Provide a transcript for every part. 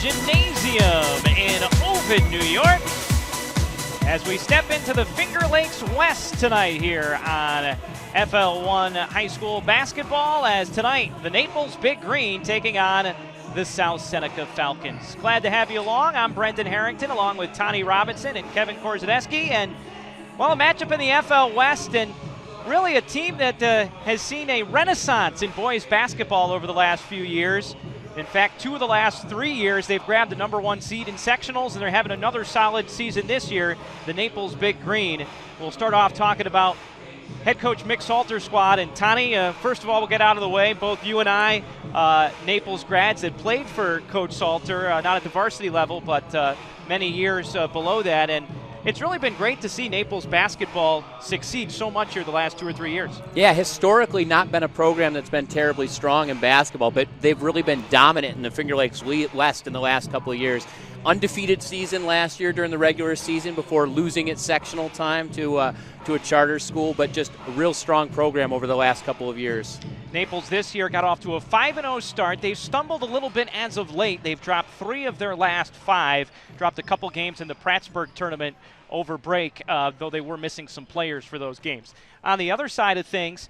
Gymnasium in Ovid, New York, as we step into the Finger Lakes West tonight here on FL1 High School Basketball, as tonight the Naples Big Green taking on the South Seneca Falcons. Glad to have you along. I'm Brendan Harrington along with Tane Robinson and Kevin Korzeniewski, and well, a matchup in the FL West, and really a team that has seen a renaissance in boys basketball over the last few years. In fact, 2 of the last 3 years, they've grabbed the #1 seed in sectionals, and they're having another solid season this year, the Naples Big Green. We'll start off talking about head coach Mick Salter's squad. And Tani, first of all, we'll get out of the way. Both you and I, Naples grads that played for Coach Salter, not at the varsity level, but many years below that. And it's really been great to see Naples basketball succeed so much here the last 2 or 3 years. Yeah, historically not been a program that's been terribly strong in basketball, but they've really been dominant in the Finger Lakes West in the last couple of years. Undefeated season last year during the regular season before losing its sectional time to a charter school, but just a real strong program over the last couple of years. Naples this year got off to a 5-0 start. They've stumbled a little bit as of late. They've dropped 3 of their last 5, dropped a couple games in the Prattsburg tournament over break, though they were missing some players for those games. On the other side of things,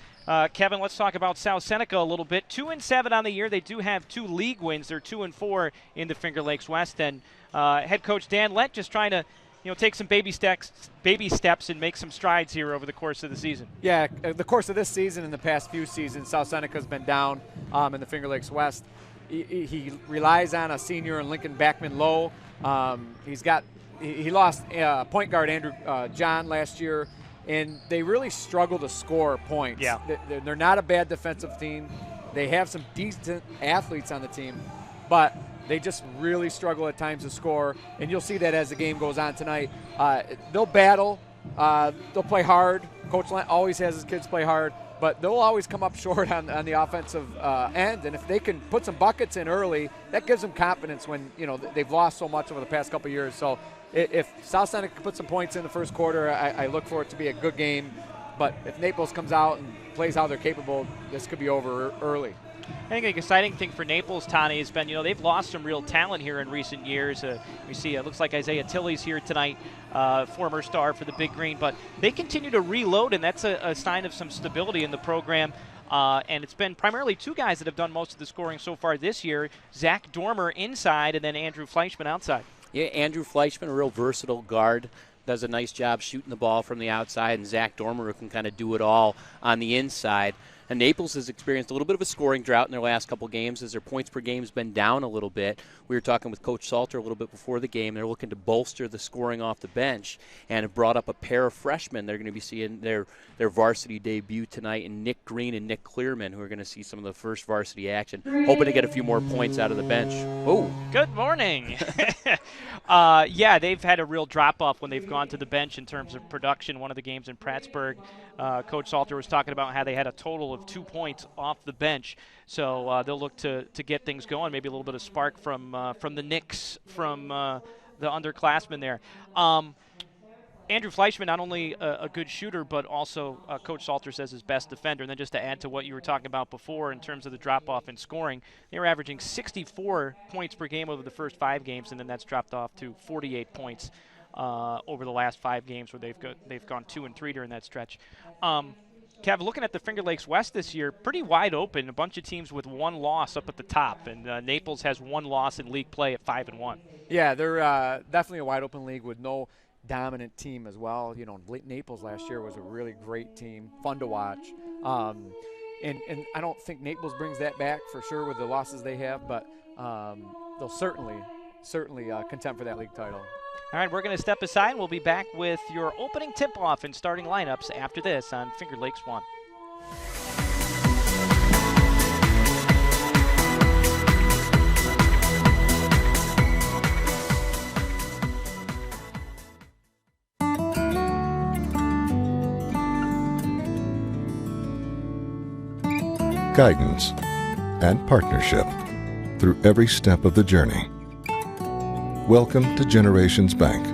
Kevin, let's talk about South Seneca a little bit. 2-7 on the year. They do have 2 league wins. They're 2-4 in the Finger Lakes West. And head coach Dan Lett just trying to take some baby steps and make some strides here over the course of the season. Yeah, the course of this season and the past few seasons, South Seneca's been down in the Finger Lakes West. He relies on a senior in Lincoln Backman Lowe. He lost point guard Andrew John last year, and they really struggle to score points. Yeah. They're not a bad defensive team. They have some decent athletes on the team, but they just really struggle at times to score, and you'll see that as the game goes on tonight. They'll battle. They'll play hard. Coach Lent always has his kids play hard, but they'll always come up short on the offensive end, and if they can put some buckets in early, that gives them confidence when they've lost so much over the past couple of years. So if South Seneca can put some points in the first quarter, I look for it to be a good game. But if Naples comes out and plays how they're capable, this could be over early. I think the exciting thing for Naples, Tani, has been, they've lost some real talent here in recent years. We see it looks like Isaiah Tilley's here tonight, former star for the Big Green, but they continue to reload, and that's a sign of some stability in the program. And it's been primarily 2 guys that have done most of the scoring so far this year, Zach Dormer inside and then Andrew Fleischman outside. Yeah, Andrew Fleischman, a real versatile guard, does a nice job shooting the ball from the outside, and Zach Dormer can kind of do it all on the inside. And Naples has experienced a little bit of a scoring drought in their last couple games as their points per game has been down a little bit. We were talking with Coach Salter a little bit before the game. They're looking to bolster the scoring off the bench and have brought up a pair of freshmen. They're going to be seeing their varsity debut tonight in Nick Green and Nick Clearman, who are going to see some of the first varsity action, hoping to get a few more points out of the bench. Oh, good morning. Yeah, they've had a real drop-off when they've gone to the bench in terms of production. One of the games in Prattsburg, Coach Salter was talking about how they had a total of 2 points off the bench. So they'll look to get things going, maybe a little bit of spark from the Knicks, from the underclassmen there. Andrew Fleischman, not only a good shooter, but also Coach Salter says his best defender. And then just to add to what you were talking about before in terms of the drop-off in scoring, they were averaging 64 points per game over the first 5 games, and then that's dropped off to 48 points over the last 5 games, where they've gone 2-3 during that stretch. Kev, looking at the Finger Lakes West this year, pretty wide open. A bunch of teams with 1 loss up at the top, and Naples has 1 loss in league play at 5-1. Yeah, they're definitely a wide open league with no dominant team as well. Naples last year was a really great team, fun to watch. And I don't think Naples brings that back for sure with the losses they have, but they'll certainly contend for that league title. All right, we're going to step aside. We'll be back with your opening tip-off and starting lineups after this on Finger Lakes 1. Guidance and partnership through every step of the journey. Welcome to Generations Bank.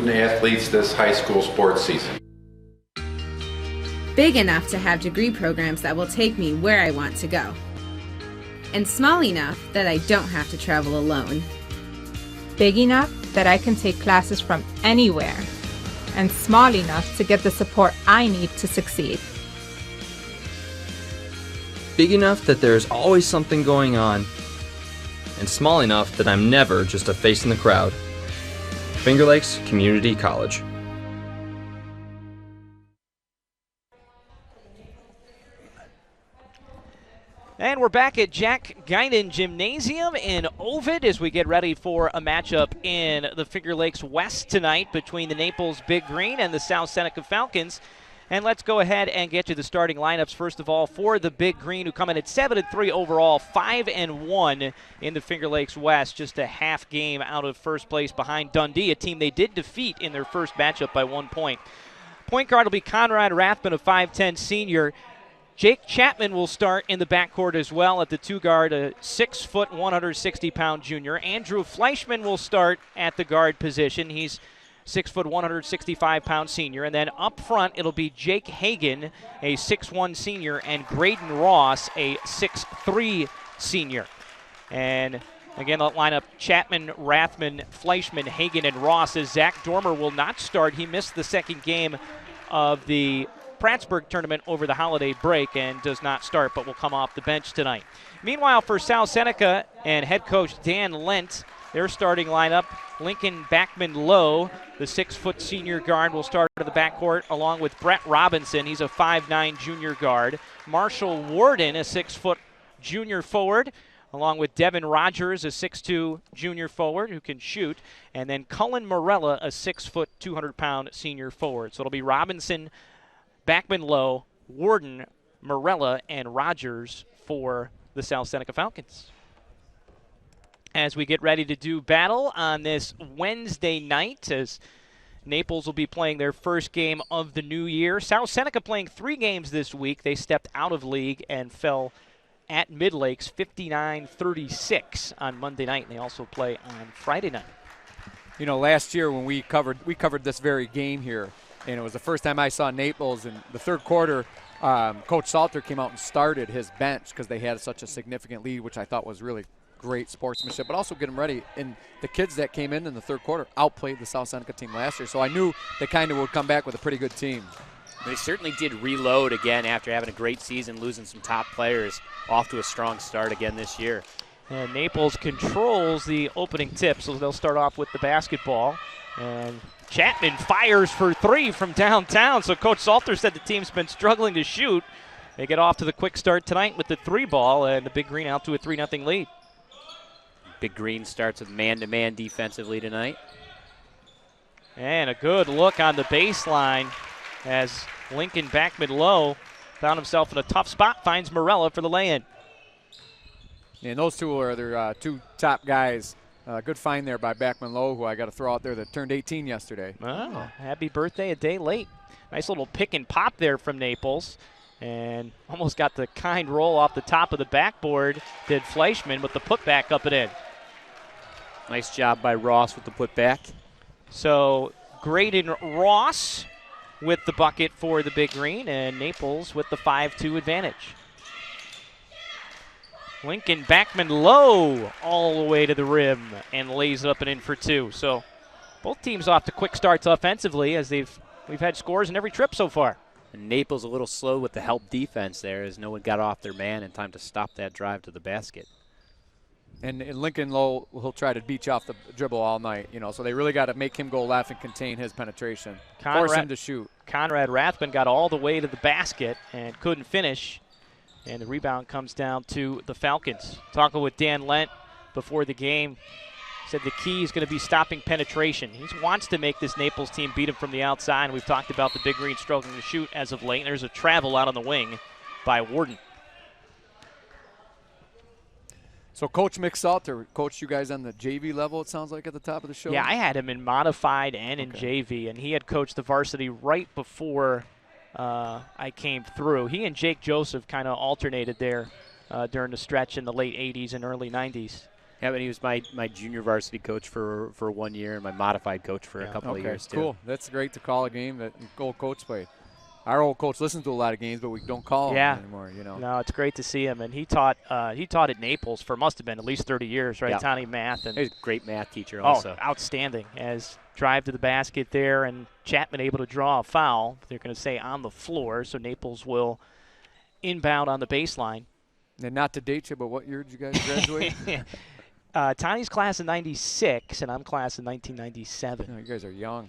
student athletes this high school sports season. Big enough to have degree programs that will take me where I want to go. And small enough that I don't have to travel alone. Big enough that I can take classes from anywhere. And small enough to get the support I need to succeed. Big enough that there is always something going on. And small enough that I'm never just a face in the crowd. Finger Lakes Community College. And we're back at Jack Guinan Gymnasium in Ovid as we get ready for a matchup in the Finger Lakes West tonight between the Naples Big Green and the South Seneca Falcons. And let's go ahead and get to the starting lineups. First of all, for the Big Green, who come in at 7-3 overall, 5-1 in the Finger Lakes West, just a half game out of first place behind Dundee, a team they did defeat in their first matchup by 1 point. Point guard will be Conrad Rathman, a 5'10 senior. Jake Chapman will start in the backcourt as well at the 2 guard, a 6 foot, 160-pound junior. Andrew Fleischman will start at the guard position. He's 6 foot, 165-pound senior. And then up front, it'll be Jake Hagan, a 6'1 senior, and Graydon Ross, a 6'3 senior. And again, the lineup: Chapman, Rathman, Fleischman, Hagan, and Ross. As Zach Dormer will not start. He missed the second game of the Prattsburgh tournament over the holiday break and does not start, but will come off the bench tonight. Meanwhile, for South Seneca and head coach Dan Lent, their starting lineup: Lincoln Backman-Lowe, the 6 foot senior guard, will start in the backcourt along with Brett Robinson. He's a 5'9 junior guard. Marshall Warden, a 6 foot junior forward, along with Devin Rogers, a 6'2 junior forward who can shoot, and then Cullen Morella, a 6 foot, 200-pound senior forward. So it'll be Robinson, Backman-Lowe, Warden, Morella, and Rogers for the South Seneca Falcons. As we get ready to do battle on this Wednesday night, as Naples will be playing their first game of the new year. South Seneca playing 3 games this week. They stepped out of league and fell at Mid-Lakes 59-36 on Monday night, and they also play on Friday night. You know, last year when we covered this very game here, and it was the first time I saw Naples in the third quarter. Coach Salter came out and started his bench because they had such a significant lead, which I thought was really great sportsmanship, but also get them ready. And the kids that came in the third quarter outplayed the South Seneca team last year, so I knew they kind of would come back with a pretty good team. They certainly did reload again after having a great season, losing some top players, off to a strong start again this year. And Naples controls the opening tip, so they'll start off with the basketball. And Chapman fires for 3 from downtown, so Coach Salter said the team's been struggling to shoot. They get off to the quick start tonight with the 3 ball, and the Big Green out to a 3-0 lead. Big Green starts with man-to-man defensively tonight. And a good look on the baseline as Lincoln Backman-Lowe found himself in a tough spot, finds Morella for the lay-in. And those two are their 2 top guys. Good find there by Backman-Lowe, who I got to throw out there, that turned 18 yesterday. Oh, happy birthday a day late. Nice little pick and pop there from Naples. And almost got the kind roll off the top of the backboard, did Fleischman, with the putback up and in. Nice job by Ross with the putback. So Graydon Ross with the bucket for the Big Green, and Naples with the 5-2 advantage. Lincoln Backman-Lowe all the way to the rim and lays it up and in for 2. So both teams off to quick starts offensively, as we've had scores in every trip so far. And Naples a little slow with the help defense there, as no one got off their man in time to stop that drive to the basket. And Lincoln Lowe, he'll try to beat you off the dribble all night, you know, so they really got to make him go left and contain his penetration. Force him to shoot. Conrad Rathman got all the way to the basket and couldn't finish, and the rebound comes down to the Falcons. Talking with Dan Lent before the game, said the key is going to be stopping penetration. He wants to make this Naples team beat him from the outside, and we've talked about the Big Green struggling to shoot as of late. There's a travel out on the wing by Warden. So Coach Mick Salter coached you guys on the JV level, it sounds like, at the top of the show? Yeah, I had him in modified and in JV, and he had coached the varsity right before I came through. He and Jake Joseph kind of alternated there during the stretch in the late 80s and early 90s. Yeah, but he was my junior varsity coach for 1 year and my modified coach for a couple of years, too. Cool. That's great to call a game that old coach played. Our old coach listens to a lot of games, but we don't call them anymore, No, it's great to see him. And he taught at Naples for must have been at least 30 years, right? Yeah. Taught math. And He's a great math teacher also. Outstanding. As drive to the basket there, and Chapman able to draw a foul. They're going to say on the floor, so Naples will inbound on the baseline. And not to date you, but what year did you guys graduate? Tony's class in '96, and I'm class in 1997. No, you guys are young.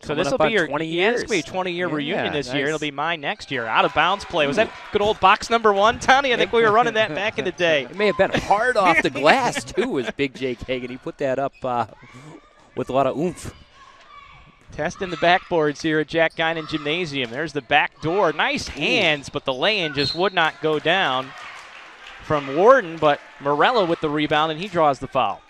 So this will be your 20 years. This will be a 20-year reunion this nice. year. It'll be mine next year. Out of bounds play. Was that good old box number 1, Tony? I think we were running that back in the day. It may have been hard off the glass, too, was Big Jake Hagan. He put that up with a lot of oomph. Testing the backboards here at Jack Guinan Gymnasium. There's the back door. Nice hands, but the lay-in just would not go down from Warden, but Morella with the rebound, and he draws the foul.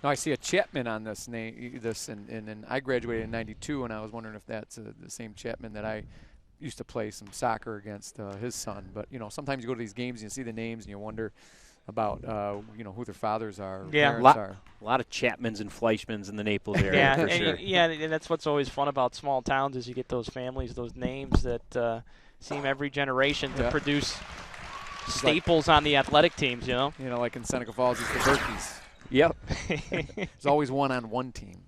Now I see a Chapman on this name. And I graduated in '92, and I was wondering if that's the same Chapman that I used to play some soccer against his son. But sometimes you go to these games and you see the names and you wonder about who their fathers are, parents are. A lot of Chapmans and Fleischmans in the Naples area, for sure. And that's what's always fun about small towns is you get those families, those names that seem every generation to produce staples on the athletic teams. Like in Seneca Falls, it's the Berkeys. Yep. There's always one on one team.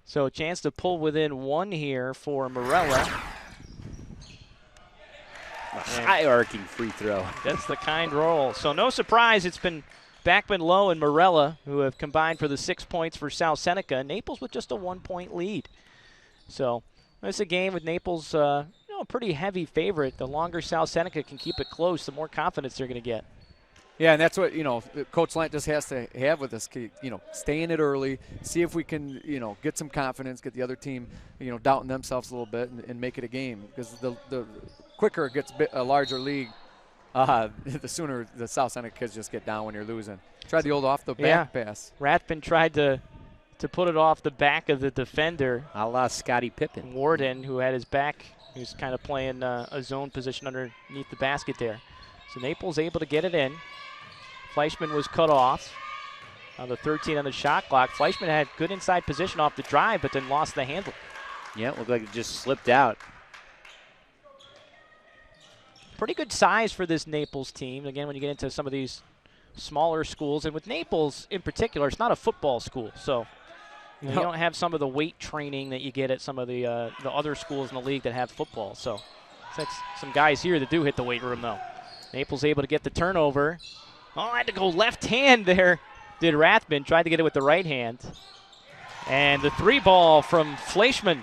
So a chance to pull within 1 here for Morella. High-arcing free throw. That's the kind roll. So no surprise, it's been Backman Lowe and Morella who have combined for the 6 points for South Seneca. Naples with just a 1-point lead. So it's a game with Naples, a pretty heavy favorite. The longer South Seneca can keep it close, the more confidence they're going to get. Yeah, and that's what, Coach Lant just has to have with us, stay in it early, see if we can, get some confidence, get the other team, doubting themselves a little bit and make it a game. Because the quicker it gets a larger league, the sooner the South Seneca kids just get down when you're losing. Try the old off-the-back pass. Rathbun tried to put it off the back of the defender. A la Scottie Pippen. Warden, who had his back, he was kind of playing a zone position underneath the basket there. So Naples able to get it in. Fleischman was cut off on the 13 on the shot clock. Fleischman had good inside position off the drive, but then lost the handle. Yeah, it looked like it just slipped out. Pretty good size for this Naples team. Again, when you get into some of these smaller schools, and with Naples in particular, it's not a football school, so you don't have some of the weight training that you get at some of the other schools in the league that have football. So it's some guys here that do hit the weight room, though. Naples able to get the turnover. I had to go left hand there. Did Rathbun. Tried to get it with the right hand. And the 3-ball from Fleischman.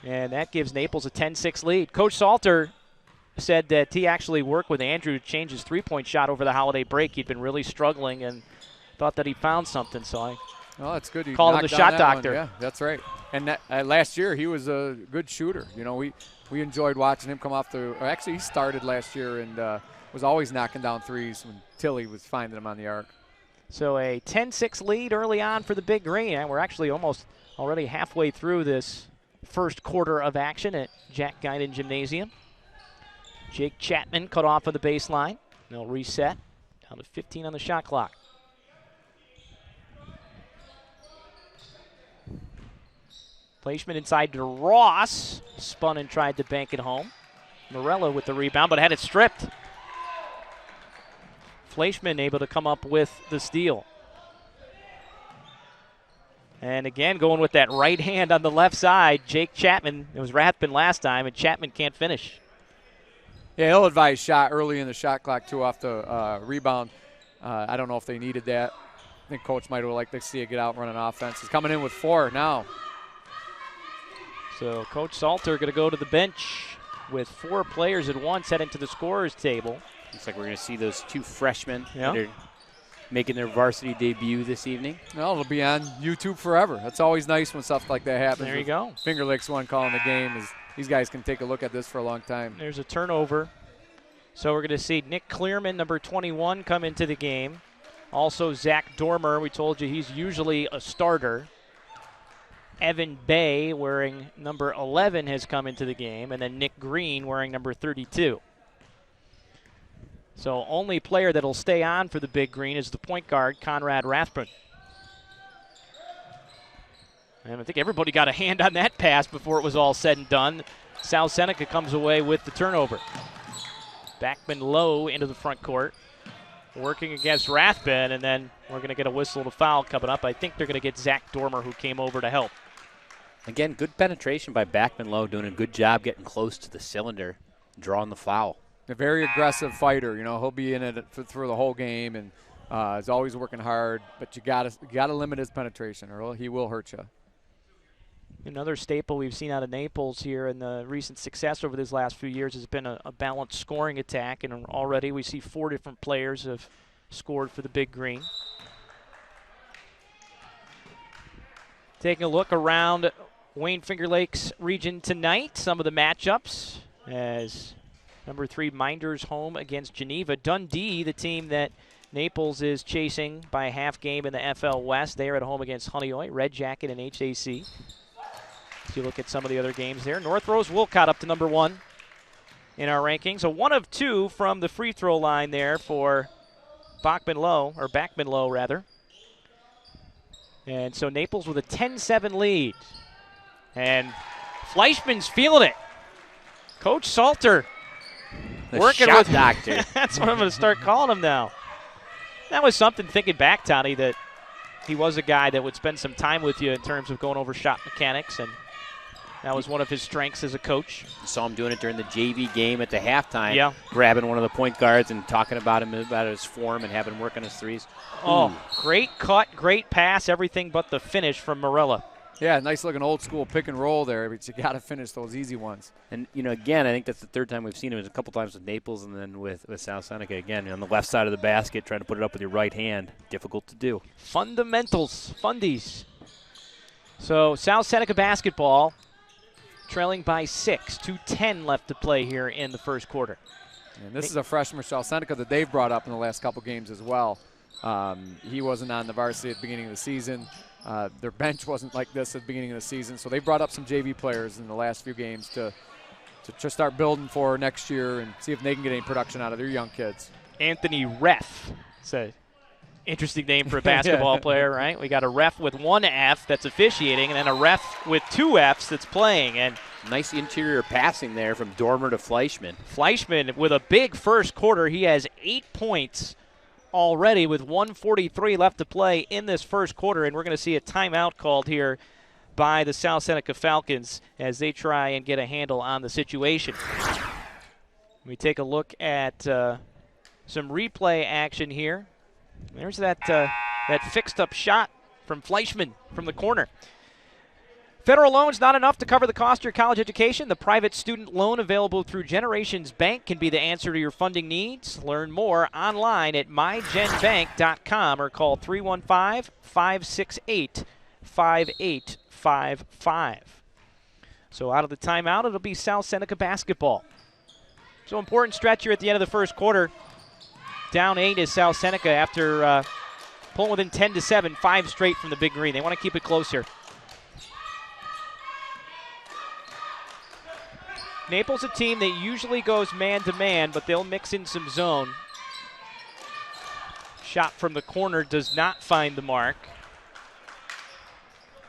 And that gives Naples a 10-6 lead. Coach Salter said that he actually worked with Andrew to change his three-point shot over the holiday break. He'd been really struggling and thought that he found something. So that's good. Called him the shot doctor. Yeah, that's right. And last year he was a good shooter. We enjoyed watching him come off actually, he started last year and was always knocking down threes until he was finding them on the arc. So a 10-6 lead early on for the Big Green. And we're actually almost already halfway through this first quarter of action at Jack Guinan Gymnasium. Jake Chapman cut off of the baseline. They'll reset. Down to 15 on the shot clock. Fleischman inside to Ross. Spun and tried to bank it home. Morella with the rebound, but had it stripped. Fleischman able to come up with the steal. And again, going with that right hand on the left side, Jake Chapman. It was Rathbun last time, and Chapman can't finish. Yeah, ill-advised shot early in the shot clock, too, off the rebound. I don't know if they needed that. I think Coach might have liked to see it get out and run an offense. He's coming in with 4 now. So Coach Salter going to go to the bench with 4 players at once heading to the scorer's table. Looks like we're going to see those 2 freshmen that are making their varsity debut this evening. Well, it'll be on YouTube forever. That's always nice when stuff like that happens. There you go. Finger Licks one calling the game. These guys can take a look at this for a long time. There's a turnover. So we're going to see Nick Clearman, number 21, come into the game. Also Zach Dormer. We told you he's usually a starter. Evan Bay, wearing number 11, has come into the game, and then Nick Green, wearing number 32. So only player that'll stay on for the Big Green is the point guard, Conrad Rathbun. And I think everybody got a hand on that pass before it was all said and done. South Seneca comes away with the turnover. Backman low into the front court, working against Rathbun, and then we're going to get a whistle to foul coming up. I think they're going to get Zach Dormer, who came over to help. Again, good penetration by Backman Low, doing a good job getting close to the cylinder, drawing the foul. A very aggressive fighter. You know, he'll be in it for the whole game, and is always working hard. But you gotta limit his penetration, or he will hurt you. Another staple we've seen out of Naples here in the recent success over these last few years has been a balanced scoring attack, and already we see 4 different players have scored for the Big Green. Taking a look around Wayne Finger Lakes region tonight, some of the matchups as number 3 Minders home against Geneva. Dundee, the team that Naples is chasing by a half game in the FL West. They are at home against Honeoye, Red Jacket, and HAC. If you look at some of the other games there, North Rose Wolcott up to number 1 in our rankings. A 1 of 2 from the free throw line there for Backman Low rather. And so Naples with a 10-7 lead. And Fleischman's feeling it. Coach Salter working shot with doctor. That's what I'm going to start calling him now. That was something, thinking back, Tony, that he was a guy that would spend some time with you in terms of going over shot mechanics, and that was one of his strengths as a coach. You saw him doing it during the JV game at the halftime, yeah, grabbing one of the point guards and talking about him, about his form, and having him work on his threes. Oh, great cut, great pass, everything but the finish from Morella. Yeah, nice looking old school pick and roll there, but you got to finish those easy ones. And, you know, again, I think that's the 3rd time we've seen him. A couple times with Naples and then with South Seneca. Again, on the left side of the basket, trying to put it up with your right hand. Difficult to do. Fundamentals, fundies. So South Seneca basketball trailing by 6, 2:10 left to play here in the first quarter. And this is a freshman, South Seneca, that they've brought up in the last couple games as well. He wasn't on the varsity at the beginning of the season. Their bench wasn't like this at the beginning of the season, so they brought up some JV players in the last few games to just start building for next year and see if they can get any production out of their young kids. Anthony Ref. It's an interesting name for a basketball player, right? We got a ref with 1 F that's officiating, and then a ref with 2 Fs that's playing. And nice interior passing there from Dormer to Fleischman. Fleischman with a big first quarter. He has 8 points already with 1:43 left to play in this first quarter, and we're going to see a timeout called here by the South Seneca Falcons as they try and get a handle on the situation. We take a look at some replay action here. There's that fixed up shot from Fleischman from the corner. Federal loans not enough to cover the cost of your college education. The private student loan available through Generations Bank can be the answer to your funding needs. Learn more online at mygenbank.com or call 315-568-5855. So out of the timeout, it'll be South Seneca basketball. So important stretch here at the end of the first quarter. Down 8 is South Seneca after pulling within 10-7, 5 straight from the Big Green. They want to keep it close here. Naples a team that usually goes man-to-man, but they'll mix in some zone. Shot from the corner does not find the mark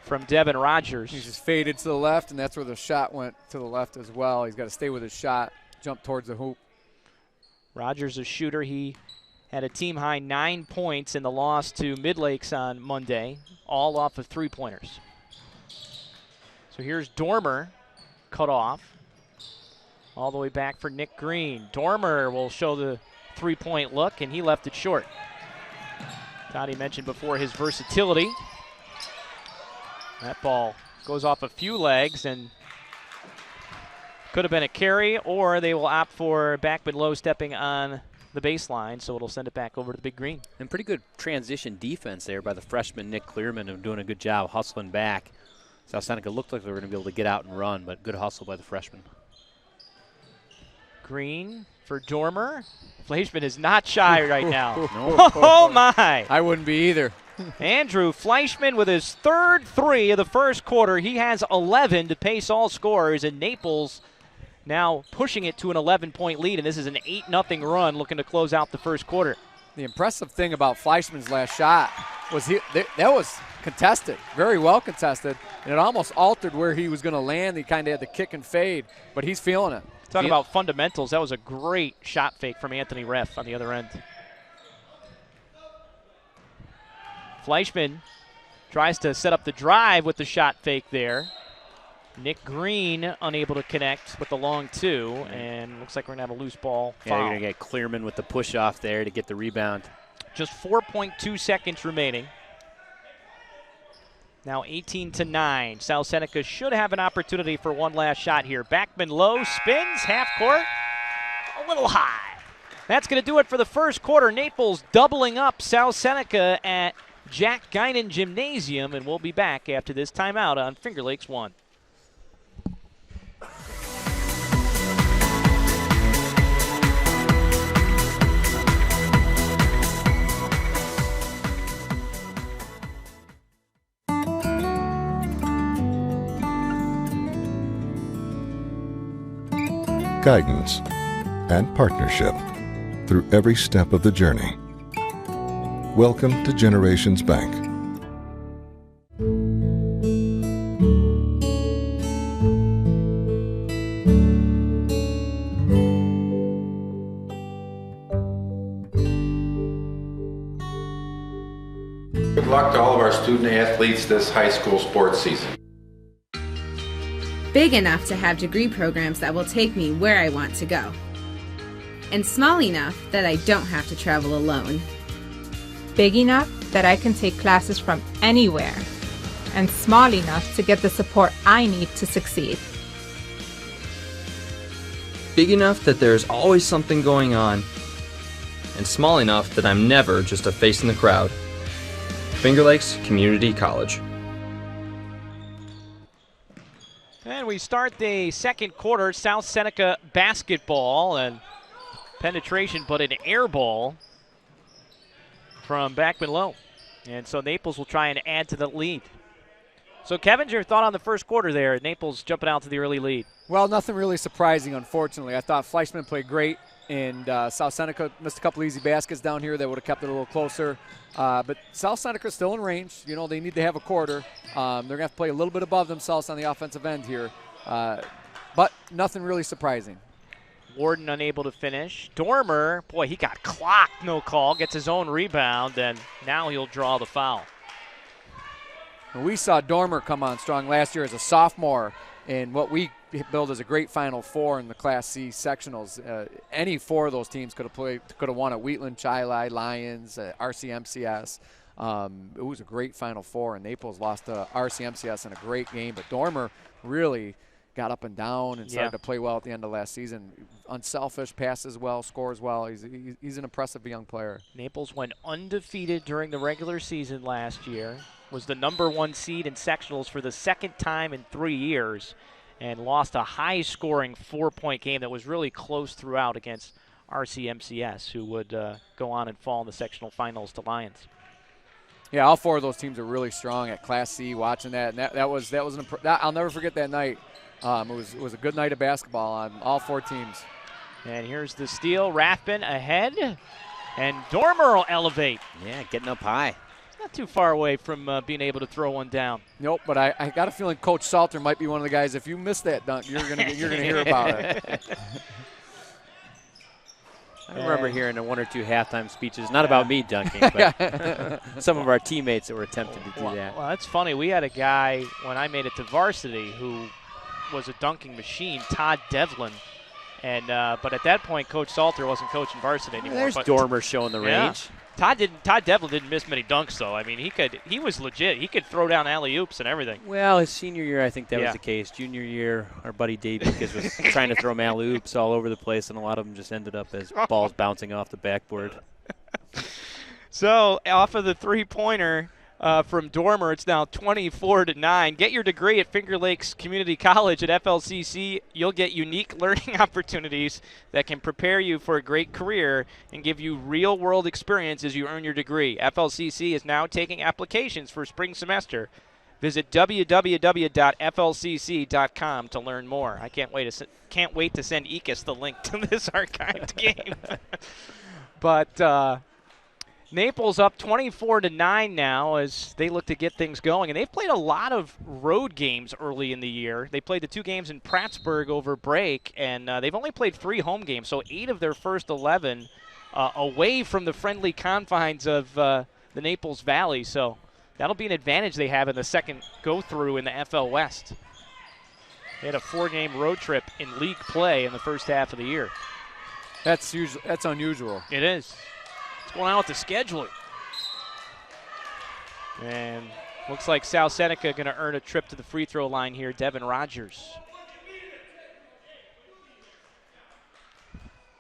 from Devin Rogers. He's just faded to the left, and that's where the shot went to the left as well. He's got to stay with his shot, jump towards the hoop. Rogers, a shooter. He had a team-high 9 points in the loss to Midlakes on Monday, all off of three-pointers. So here's Dormer, cut off. All the way back for Nick Green. Dormer will show the three-point look, and he left it short. Toddy mentioned before his versatility. That ball goes off a few legs and could have been a carry, or they will opt for Backman Low stepping on the baseline, so it'll send it back over to the Big Green. And pretty good transition defense there by the freshman Nick Clearman, of doing a good job hustling back. South Seneca looked like they were going to be able to get out and run, but good hustle by the freshman. Green for Dormer. Fleischman is not shy right now. No. Oh, my. I wouldn't be either. Andrew Fleischman with his third three of the first quarter. He has 11 to pace all scorers, and Naples now pushing it to an 11-point lead, and this is an 8-0 run looking to close out the first quarter. The impressive thing about Fleischman's last shot was that was contested, very well contested, and it almost altered where he was going to land. He kind of had the kick and fade, but he's feeling it. Talk about fundamentals. That was a great shot fake from Anthony Reff on the other end. Fleischman tries to set up the drive with the shot fake there. Nick Green unable to connect with the long two, and looks like we're going to have a loose ball foul. Yeah, you're going to get Clearman with the push-off there to get the rebound. Just 4.2 seconds remaining. Now 18-9. South Seneca should have an opportunity for one last shot here. Backman low, spins, half court, a little high. That's going to do it for the first quarter. Naples doubling up South Seneca at Jack Guinan Gymnasium, and we'll be back after this timeout on Finger Lakes 1. Guidance and partnership through every step of the journey. Welcome to Generations Bank. Good luck to all of our student athletes this high school sports season. Big enough to have degree programs that will take me where I want to go. And small enough that I don't have to travel alone. Big enough that I can take classes from anywhere. And small enough to get the support I need to succeed. Big enough that there's always something going on. And small enough that I'm never just a face in the crowd. Finger Lakes Community College. And we start the second quarter, South Seneca basketball, and penetration, but an air ball from Backman low. And so Naples will try and add to the lead. So Kevin, your thought on the first quarter there, Naples jumping out to the early lead? Well, nothing really surprising, unfortunately. I thought Fleischman played great, and South Seneca missed a couple easy baskets down here that would have kept it a little closer. But South Seneca's still in range. You know, they need to have a quarter. They're going to have to play a little bit above themselves on the offensive end here. But nothing really surprising. Warden unable to finish. Dormer, boy, he got clocked, no call, gets his own rebound, and now he'll draw the foul. And we saw Dormer come on strong last year as a sophomore in what we billed as a great Final Four in the Class C sectionals. Any four of those teams could have won at Wheatland, Chili, Lions, RCMCS. It was a great Final Four, and Naples lost to RCMCS in a great game. But Dormer really got up and down and started to play well at the end of last season. Unselfish, passes well, scores well. He's an impressive young player. Naples went undefeated during the regular season last year, was the #1 seed in sectionals for the second time in 3 years, and lost a high-scoring 4-point game that was really close throughout against RCMCS, who would go on and fall in the sectional finals to Lions. Yeah, all four of those teams are really strong at Class C. Watching that, and I'll never forget that night. It was a good night of basketball on all four teams. And here's the steal. Rathbun ahead, and Dormer will elevate. Yeah, getting up high. Not too far away from being able to throw one down. Nope, but I got a feeling Coach Salter might be one of the guys. If you miss that dunk, you're gonna hear about it. I remember hearing one or two halftime speeches, not about me dunking, but some of our teammates that were attempting to do that. Well, that's funny. We had a guy, when I made it to varsity, who was a dunking machine, Todd Devlin. And but at that point, Coach Salter wasn't coaching varsity anymore. There's Dormer showing the range. Todd Devlin didn't miss many dunks, though. I mean, he was legit. He could throw down alley-oops and everything. Well, his senior year, I think that was the case. Junior year, our buddy Dave Because was trying to throw him alley-oops all over the place, and a lot of them just ended up as balls bouncing off the backboard. So, off of the three-pointer from Dormer. It's now 24-9. Get your degree at Finger Lakes Community College at FLCC. You'll get unique learning opportunities that can prepare you for a great career and give you real-world experience as you earn your degree. FLCC is now taking applications for spring semester. Visit www.flcc.com to learn more. I can't wait to send Ekis the link to this archived game. But Naples up 24-9 now as they look to get things going. And they've played a lot of road games early in the year. They played the 2 games in Prattsburgh over break, and they've only played 3 home games. So 8 of their first 11 away from the friendly confines of the Naples Valley. So that'll be an advantage they have in the second go-through in the FL West. They had a 4-game road trip in league play in the first half of the year. That's unusual. It is. What's going on with the scheduling? And looks like South Seneca going to earn a trip to the free throw line here. Devin Rogers.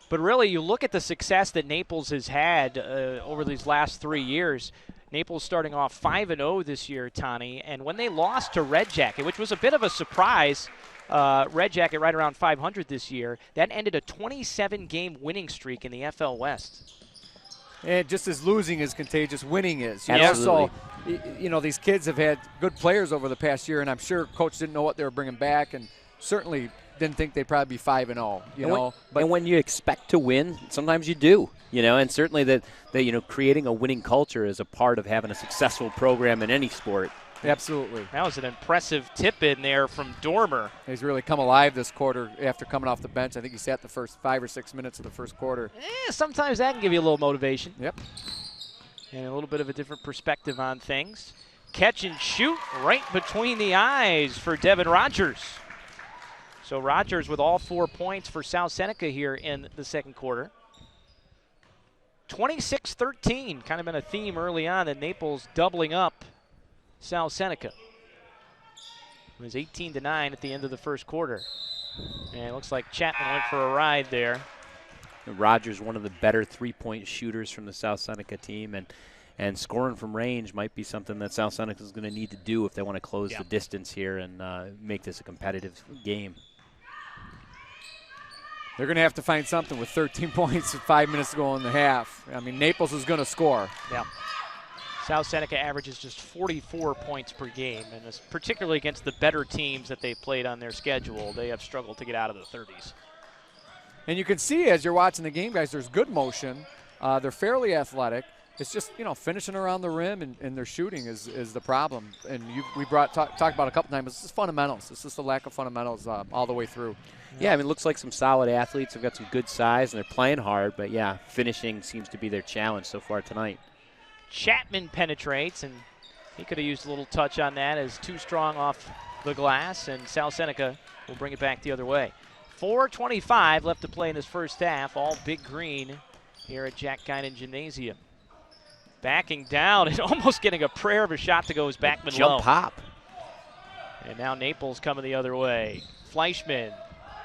But really, you look at the success that Naples has had over these last 3 years. Naples starting off 5-0 this year, Tani. And when they lost to Red Jacket, which was a bit of a surprise, Red Jacket right around 500 this year, that ended a 27-game winning streak in the FL West. And just as losing is contagious, winning is. Absolutely. So, these kids have had good players over the past year, and I'm sure Coach didn't know what they were bringing back, and certainly didn't think they'd probably be 5-0. And when you expect to win, sometimes you do. And certainly that creating a winning culture is a part of having a successful program in any sport. Absolutely. That was an impressive tip in there from Dormer. He's really come alive this quarter after coming off the bench. I think he sat the first 5 or 6 minutes of the first quarter. Sometimes that can give you a little motivation. Yep. And a little bit of a different perspective on things. Catch and shoot right between the eyes for Devin Rogers. So Rogers with all 4 points for South Seneca here in the second quarter. 26-13, kind of been a theme early on, and Naples doubling up South Seneca. It was 18-9 at the end of the first quarter. And it looks like Chapman went for a ride there. Rogers, one of the better three-point shooters from the South Seneca team, and scoring from range might be something that South Seneca is going to need to do if they want to close the distance here and make this a competitive game. They're going to have to find something with 13 points with 5 minutes to go in the half. I mean, Naples is going to score. Yeah. South Seneca averages just 44 points per game, and this, particularly against the better teams that they've played on their schedule, they have struggled to get out of the 30s. And you can see as you're watching the game, guys, there's good motion. They're fairly athletic. It's just, finishing around the rim and their shooting is the problem. And we talked about a couple times, it's just fundamentals. It's just a lack of fundamentals all the way through. Yeah, it looks like some solid athletes. They've got some good size, and they're playing hard. But, yeah, finishing seems to be their challenge so far tonight. Chapman penetrates, and he could have used a little touch on that as too strong off the glass, and South Seneca will bring it back the other way. 4:25 left to play in this first half, all Big Green here at Jack Guinan Gymnasium. Backing down and almost getting a prayer of a shot to go is Backman low. Jump pop. And now Naples coming the other way. Fleischman,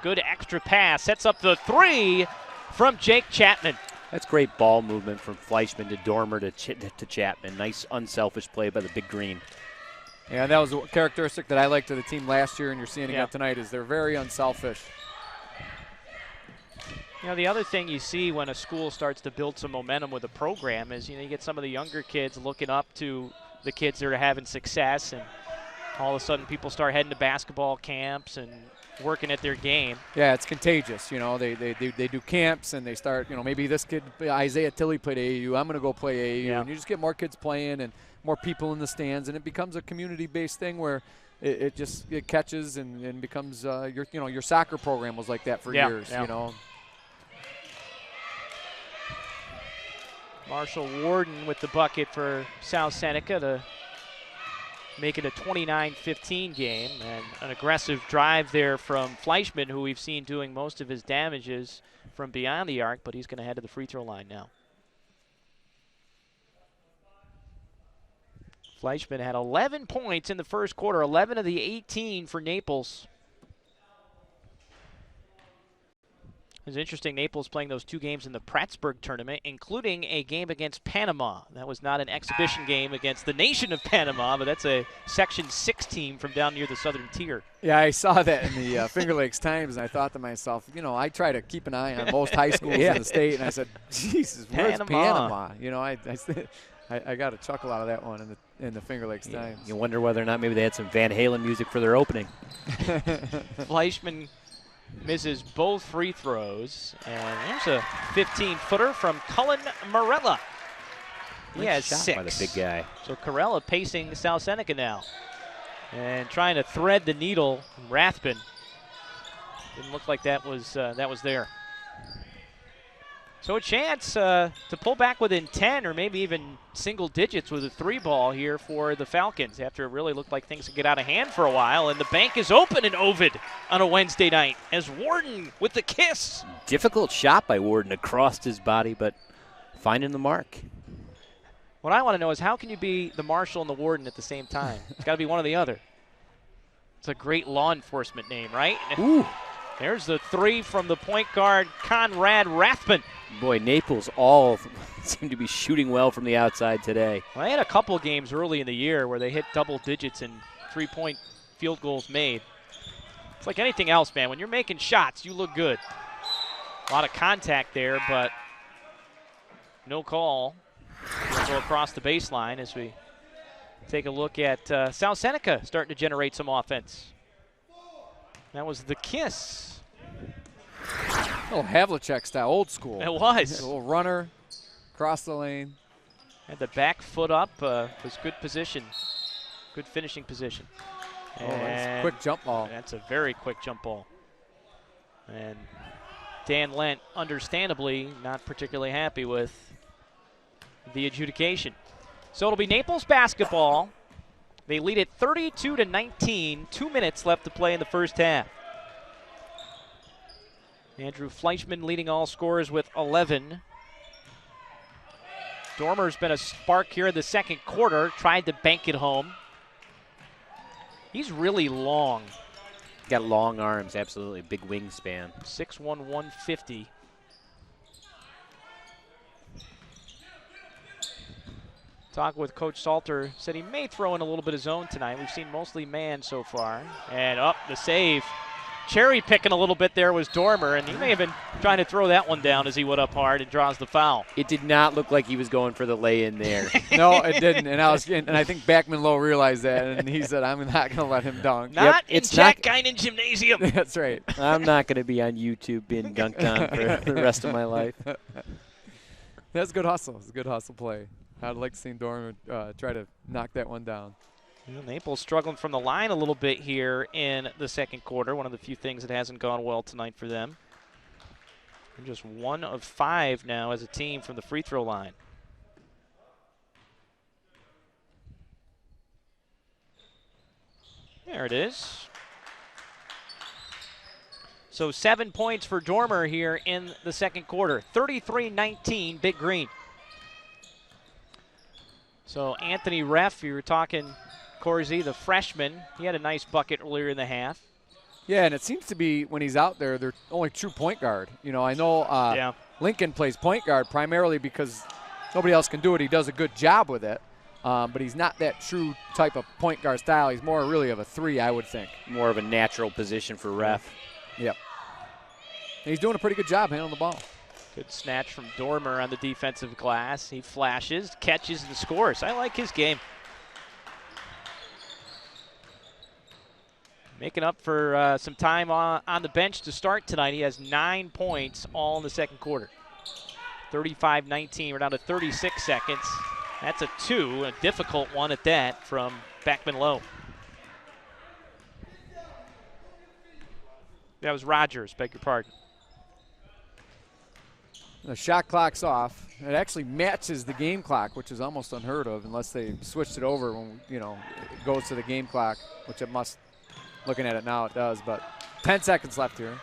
good extra pass, sets up the three from Jake Chapman. That's great ball movement from Fleischman to Dormer to Chapman. Nice unselfish play by the Big Green. Yeah, that was a characteristic that I liked of the team last year, and you're seeing again tonight, is they're very unselfish. The other thing you see when a school starts to build some momentum with a program is, you get some of the younger kids looking up to the kids that are having success, and all of a sudden people start heading to basketball camps and working at their game. Yeah, it's contagious. They do camps, and they start, maybe this kid, Isaiah Tilley, played AAU. I'm going to go play AAU. And you just get more kids playing and more people in the stands, and it becomes a community-based thing where it catches and becomes your soccer program was like that for years. Marshall Warden with the bucket for South Seneca to make it a 29-15 game, and an aggressive drive there from Fleischman, who we've seen doing most of his damages from beyond the arc, but he's going to head to the free throw line now. Fleischman had 11 points in the first quarter, 11 of the 18 for Naples. It's interesting, Naples playing those 2 games in the Prattsburg tournament, including a game against Panama. That was not an exhibition game against the nation of Panama, but that's a Section 6 team from down near the southern tier. Yeah, I saw that in the Finger Lakes Times, and I thought to myself, I try to keep an eye on most high schools in the state, and I said, Jesus, where's Panama? I got a chuckle out of that one in the Finger Lakes Times. You wonder whether or not maybe they had some Van Halen music for their opening. Fleischman misses both free throws, and there's a 15-footer from Cullen Morella. He has shot 6. by the big guy. So Corella pacing South Seneca now, and trying to thread the needle. Rathbun didn't look like that was there. So a chance to pull back within 10 or maybe even single digits with a 3-ball here for the Falcons after it really looked like things could get out of hand for a while. And the bank is open in Ovid on a Wednesday night as Warden with the kiss. Difficult shot by Warden across his body, but finding the mark. What I want to know is how can you be the marshal and the warden at the same time? It's got to be one or the other. It's a great law enforcement name, right? Ooh. There's the 3 from the point guard, Conrad Rathbun. Boy, Naples all seem to be shooting well from the outside today. Well, they had a couple games early in the year where they hit double digits in 3-point field goals made. It's like anything else, man. When you're making shots, you look good. A lot of contact there, but no call. We'll go across the baseline as we take a look at South Seneca starting to generate some offense. That was the kiss. A little Havlicek style, old school. It was. A little runner, across the lane. Had the back foot up. Was good position. Good finishing position. That's a quick jump ball. That's a very quick jump ball. And Dan Lent, understandably, not particularly happy with the adjudication. So it'll be Naples basketball. They lead it 32-19. 2 minutes left to play in the first half. Andrew Fleischman leading all scorers with 11. Dormer's been a spark here in the second quarter. Tried to bank it home. He's really long. Got long arms, absolutely. Big wingspan. 6'1", 150. Talk with Coach Salter, said he may throw in a little bit of zone tonight. We've seen mostly man so far. And up the save. Cherry picking a little bit there was Dormer, and he may have been trying to throw that one down as he went up hard and draws the foul. It did not look like he was going for the lay-in there. No, it didn't. And I think Backman Lowe realized that, and he said, "I'm not going to let him dunk." Not in Jack Guinan Gymnasium. That's right. I'm not going to be on YouTube being dunked on for the rest of my life. That's good hustle. It's a good hustle play. I'd like to see Dormer try to knock that one down. Well, Naples struggling from the line a little bit here in the second quarter. One of the few things that hasn't gone well tonight for them. They're just 1 of 5 now as a team from the free throw line. There it is. So 7 points for Dormer here in the second quarter. 33-19, Big Green. So Anthony Reff, you were talking Korzy, the freshman, he had a nice bucket earlier in the half. Yeah, and it seems to be when he's out there, they're only true point guard. I know Lincoln plays point guard primarily because nobody else can do it. He does a good job with it, but he's not that true type of point guard style. He's more really of a 3, I would think. More of a natural position for Reff. Yep. And he's doing a pretty good job handling the ball. Good snatch from Dormer on the defensive glass. He flashes, catches, and scores. I like his game. Making up for some time on the bench to start tonight. He has 9 points all in the second quarter. 35-19. We're down to 36 seconds. That's a 2, a difficult one at that from Backman Lowe. That was Rogers, beg your pardon. The shot clock's off. It actually matches the game clock, which is almost unheard of unless they switched it over when, it goes to the game clock, which it must. Looking at it now, it does, but 10 seconds left here.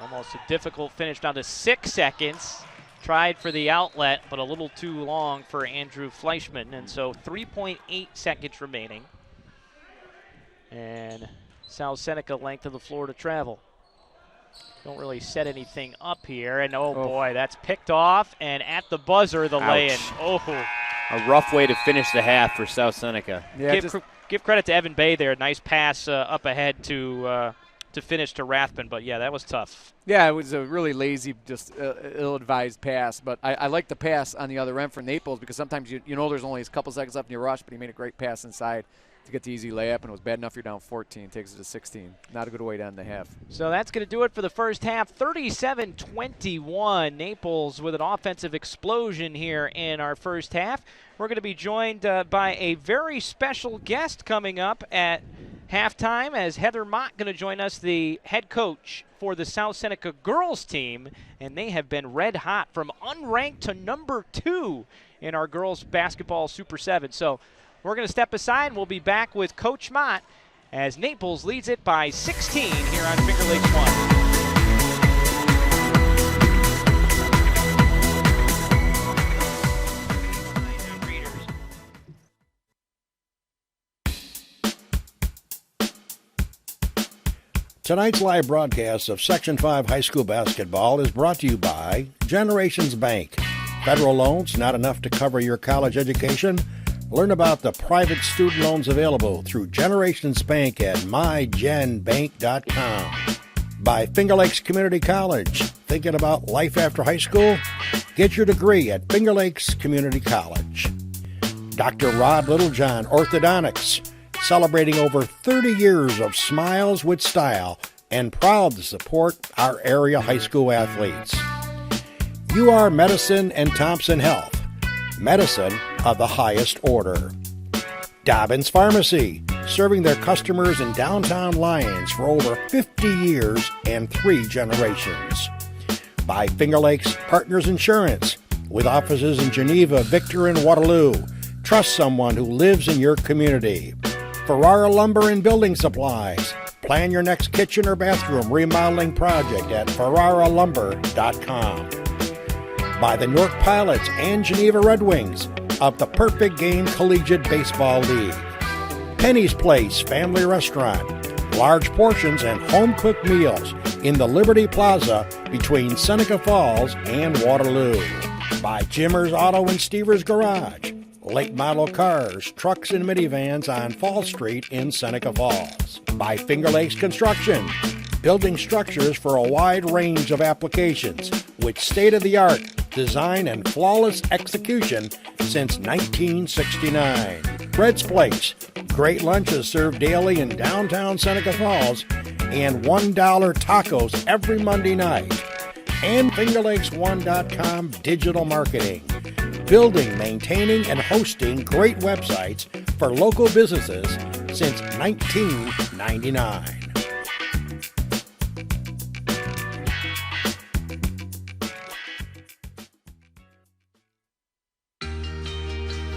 Almost a difficult finish, down to 6 seconds. Tried for the outlet, but a little too long for Andrew Fleischman, and so 3.8 seconds remaining. And South Seneca length of the floor to travel. Don't really set anything up here, and oh boy, that's picked off, and at the buzzer, the lay-in. Oh, a rough way to finish the half for South Seneca. Yeah, give credit to Evan Bay there. Nice pass up ahead to finish to Rathbun, but yeah, that was tough. Yeah, it was a really lazy, just ill-advised pass, but I like the pass on the other end for Naples because sometimes you know there's only a couple seconds left in your rush, but he made a great pass inside to get the easy layup, and it was bad enough you're down 14, takes it to 16. Not a good way to end the half. So that's going to do it for the first half. 37-21. Naples with an offensive explosion here in our first half. We're going to be joined by a very special guest coming up at halftime as Heather Mott going to join us, the head coach for the South Seneca girls team, and they have been red hot from unranked to number 2 in our girls basketball Super 7. So we're going to step aside, and we'll be back with Coach Mott as Naples leads it by 16 here on Finger Lakes 1. Tonight's live broadcast of Section 5 high school basketball is brought to you by Generations Bank. Federal loans not enough to cover your college education? Learn about the private student loans available through Generations Bank at mygenbank.com. By Finger Lakes Community College. Thinking about life after high school? Get your degree at Finger Lakes Community College. Dr. Rod Littlejohn Orthodontics. Celebrating over 30 years of smiles with style and proud to support our area high school athletes. UR Medicine and Thompson Health. Medicine of the highest order. Dobbins Pharmacy, serving their customers in downtown Lyons for over 50 years and 3 generations. By Finger Lakes Partners Insurance, with offices in Geneva, Victor, and Waterloo. Trust someone who lives in your community. Ferrara Lumber and Building Supplies. Plan your next kitchen or bathroom remodeling project at ferraralumber.com. By the Newark Pilots and Geneva Red Wings of the Perfect Game Collegiate Baseball League. Penny's Place Family Restaurant. Large portions and home-cooked meals in the Liberty Plaza between Seneca Falls and Waterloo. By Jimmer's Auto and Stevers Garage. Late model cars, trucks, and minivans on Fall Street in Seneca Falls. By Finger Lakes Construction, building structures for a wide range of applications with state-of-the-art design and flawless execution since 1969. Red's Place, great lunches served daily in downtown Seneca Falls, and $1 tacos every Monday night. And FingerLakes1.com digital marketing. Building, maintaining, and hosting great websites for local businesses since 1999.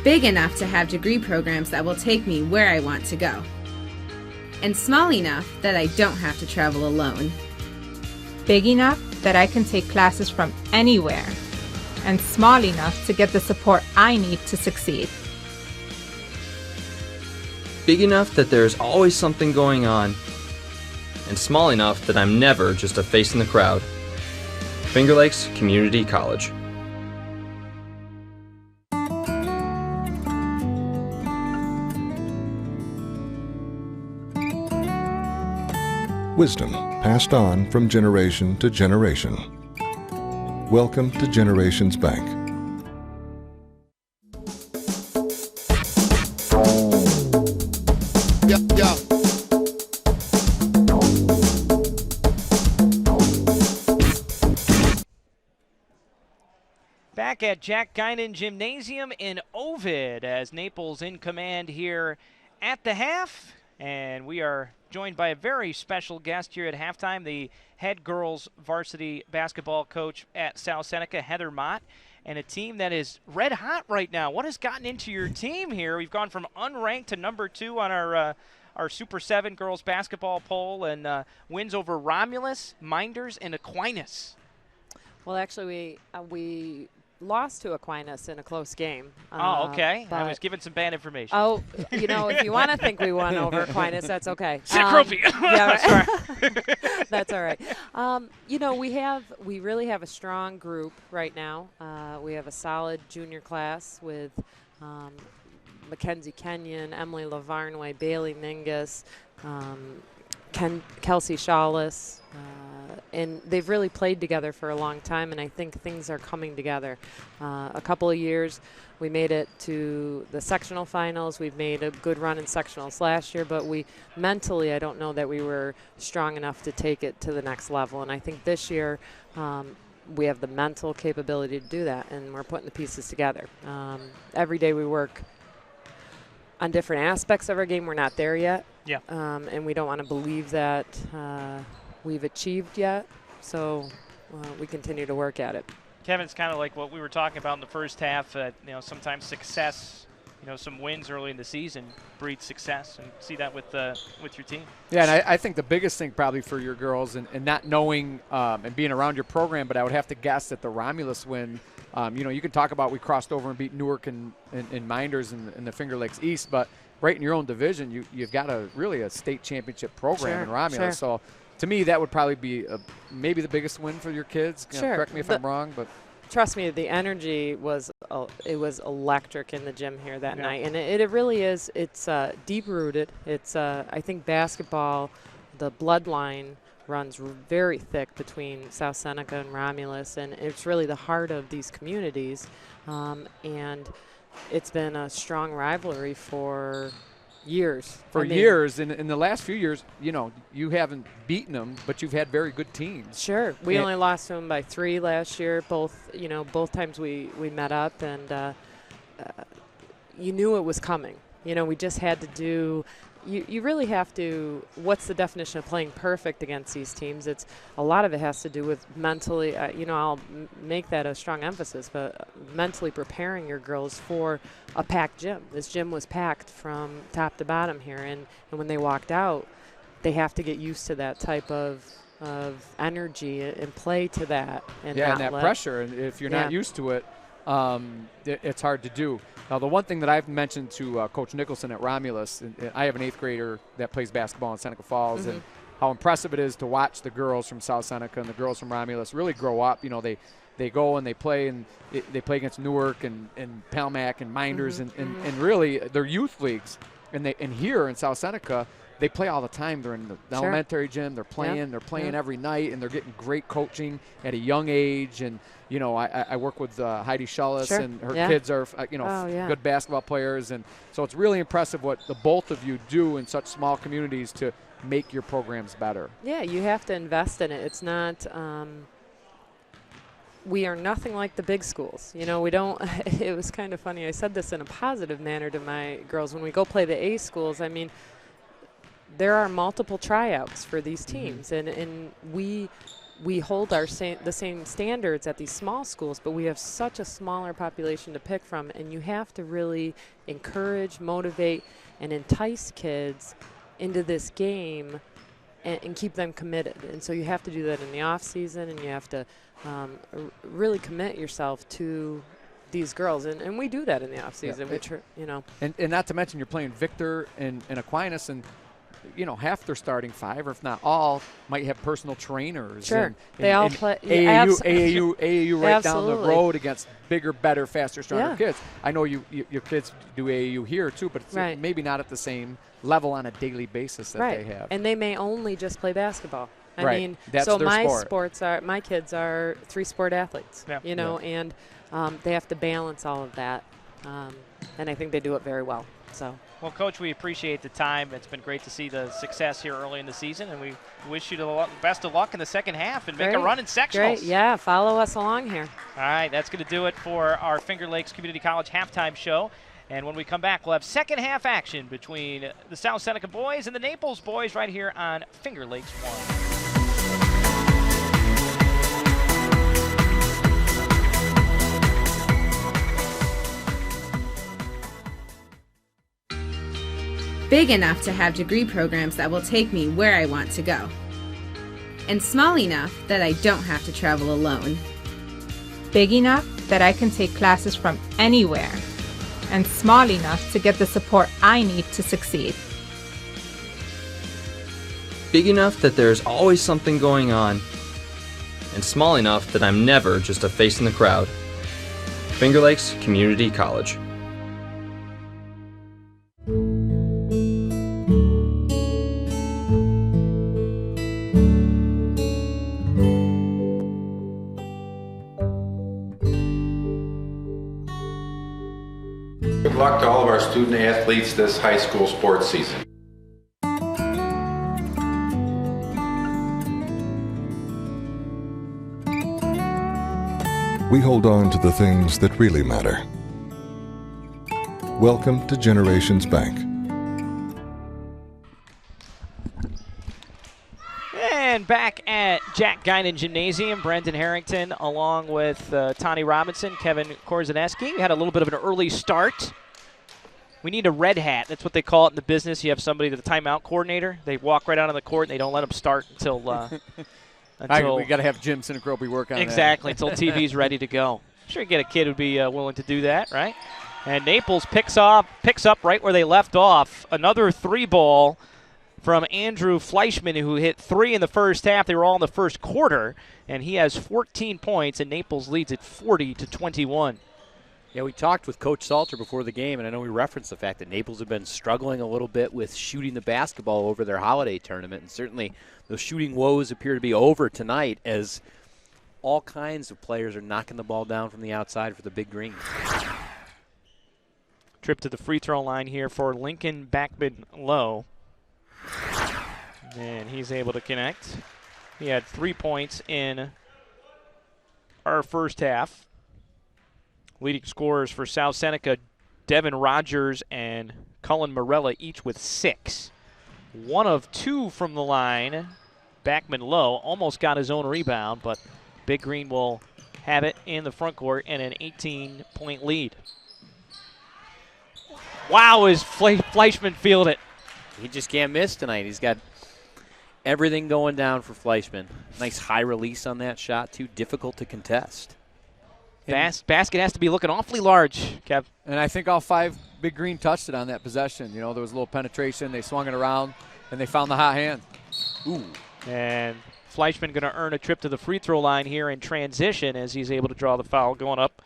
Big enough to have degree programs that will take me where I want to go. And small enough that I don't have to travel alone. Big enough that I can take classes from anywhere. And small enough to get the support I need to succeed. Big enough that there's always something going on. And small enough that I'm never just a face in the crowd. Finger Lakes Community College. Wisdom passed on from generation to generation. Welcome to Generations Bank. Yeah. Back at Jack Guinan Gymnasium in Ovid as Naples in command here at the half. And we are joined by a very special guest here at halftime, the head girls varsity basketball coach at South Seneca, Heather Mott, and a team that is red hot right now. What has gotten into your team here? We've gone from unranked to number 2 on our Super 7 girls basketball poll, and wins over Romulus, Minders, and Aquinas. Well, actually, we lost to Aquinas in a close game. Oh, okay. I was given some bad information. Oh, if you want to think we won over Aquinas, that's okay. Trophy. Yeah, right. That's all right. We really have a strong group right now. We have a solid junior class with Mackenzie Kenyon, Emily Lavarnway, Bailey Mingus, Kelsey Shawless, and they've really played together for a long time, and I think things are coming together. A couple of years, we made it to the sectional finals. We've made a good run in sectionals last year, but mentally, I don't know that we were strong enough to take it to the next level, and I think this year we have the mental capability to do that, and we're putting the pieces together. Every day we work on different aspects of our game. We're not there yet. Yeah. And we don't want to believe that we've achieved yet. So we continue to work at it. Kevin, it's kind of like what we were talking about in the first half. Sometimes success, some wins early in the season breeds success, and see that with your team. Yeah, and I think the biggest thing probably for your girls, and not knowing and being around your program, but I would have to guess that the Romulus win. You can talk about we crossed over and beat Newark and Minders in the Finger Lakes East, but right in your own division, you've got a state championship program in Romulus. Sure. So to me, that would probably be maybe the biggest win for your kids. Sure. Correct me if I'm wrong, but trust me, the energy was electric in the gym here that night, and it really is. It's deep rooted. It's I think basketball, the bloodline runs very thick between South Seneca and Romulus, and it's really the heart of these communities, and it's been a strong rivalry for years. In the last few years, you haven't beaten them, but you've had very good teams. Sure. We only lost to them by 3 last year, both times we met up, and you knew it was coming. We just had to do you really have to. What's the definition of playing perfect against these teams? It's a lot of it has to do with mentally. I'll make that a strong emphasis, but mentally preparing your girls for a packed gym. This gym was packed from top to bottom here, and when they walked out, they have to get used to that type of energy and play to that. And that pressure. And if you're not used to it, it's hard to do. Now, the one thing that I've mentioned to Coach Nicholson at Romulus, and I have an 8th grader that plays basketball in Seneca Falls, and how impressive it is to watch the girls from South Seneca and the girls from Romulus really grow up. They go and they play, and they play against Newark and Palmac and Minders, and really they're youth leagues. And here in South Seneca, they play all the time. They're in the elementary gym. They're playing. They're playing every night, and they're getting great coaching at a young age. And I work with Heidi Schullis, and her kids are good basketball players, and so it's really impressive what the both of you do in such small communities to make your programs better. Yeah, you have to invest in it. It's not. We are nothing like the big schools. We don't. It was kind of funny. I said this in a positive manner to my girls when we go play the A schools. I mean, there are multiple tryouts for these teams, and we hold the same standards at these small schools, but we have such a smaller population to pick from, and you have to really encourage, motivate, and entice kids into this game and keep them committed. And so you have to do that in the off season, and you have to really commit yourself to these girls, and we do that in the off season. And not to mention you're playing Victor and Aquinas, and half their starting 5, or if not all, might have personal trainers. Sure, they all play. AAU right down the road against bigger, better, faster, stronger kids. I know your kids do AAU here too, but it's maybe not at the same level on a daily basis that they have. And they may only just play basketball. I mean, that's so their my kids are 3-sport athletes. And they have to balance all of that, and I think they do it very well. So. Well, Coach, we appreciate the time. It's been great to see the success here early in the season, and we wish you the best of luck in the second half and make a run in sectionals. Great. Yeah, follow us along here. All right, that's going to do it for our Finger Lakes Community College halftime show. And when we come back, we'll have second half action between the South Seneca boys and the Naples boys right here on Finger Lakes 1. Big enough to have degree programs that will take me where I want to go. And small enough that I don't have to travel alone. Big enough that I can take classes from anywhere, and small enough to get the support I need to succeed. Big enough that there's always something going on, and small enough that I'm never just a face in the crowd. Finger Lakes Community College. Good luck to all of our student athletes this high school sports season. We hold on to the things that really matter. Welcome to Generations Bank. And back at Jack Guinan Gymnasium, Brendan Harrington along with Tane Robinson, Kevin Korzeniewski. We had a little bit of an early start. We need a red hat. That's what they call it in the business. You have somebody, the timeout coordinator. They walk right out on the court and they don't let them start until we got to have Jim Sinacropi work on that. Exactly, until TV's ready to go. Sure, you get a kid who'd be willing to do that, right? And Naples picks up right where they left off. Another 3-ball from Andrew Fleischman, who hit 3 in the first half. They were all in the first quarter, and he has 14 points, and Naples leads at 40-21. Yeah, we talked with Coach Salter before the game, and I know we referenced the fact that Naples have been struggling a little bit with shooting the basketball over their holiday tournament, and certainly those shooting woes appear to be over tonight as all kinds of players are knocking the ball down from the outside for the Big Green. Trip to the free throw line here for Lincoln Backman Lowe. And he's able to connect. He had 3 points in our first half. Leading scorers for South Seneca, Devin Rogers and Cullen Morella, each with 6. 1 of 2 from the line. Backman Lowe almost got his own rebound, but Big Green will have it in the front court and an 18-point lead. Wow, is Fleischman field it. He just can't miss tonight. He's got everything going down for Fleischman. Nice high release on that shot, too. Difficult to contest. Basket has to be looking awfully large, Kev. And I think all 5 Big Green touched it on that possession. You know, there was a little penetration. They swung it around, and they found the hot hand. Ooh. And Fleischman going to earn a trip to the free throw line here in transition as he's able to draw the foul, going up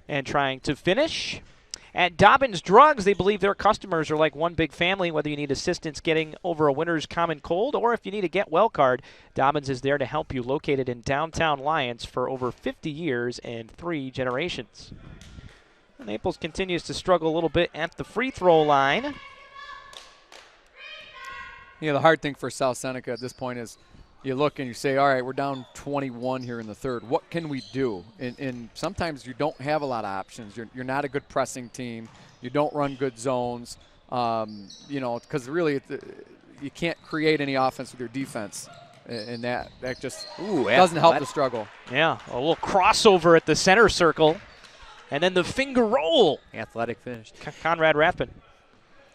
and trying to finish. At Dobbins Drugs, they believe their customers are like one big family, whether you need assistance getting over a winter's common cold or if you need a get well card. Dobbins is there to help you, located in downtown Lyons for over 50 years and 3 generations. Naples continues to struggle a little bit at the free throw line. You know, the hard thing for South Seneca at this point is you look and you say, all right, we're down 21 here in the third. What can we do? And sometimes you don't have a lot of options. You're not a good pressing team. You don't run good zones, you know, because really you can't create any offense with your defense. And that just doesn't help the struggle. Yeah, a little crossover at the center circle. And then the finger roll. Athletic finish. Conrad Rathman.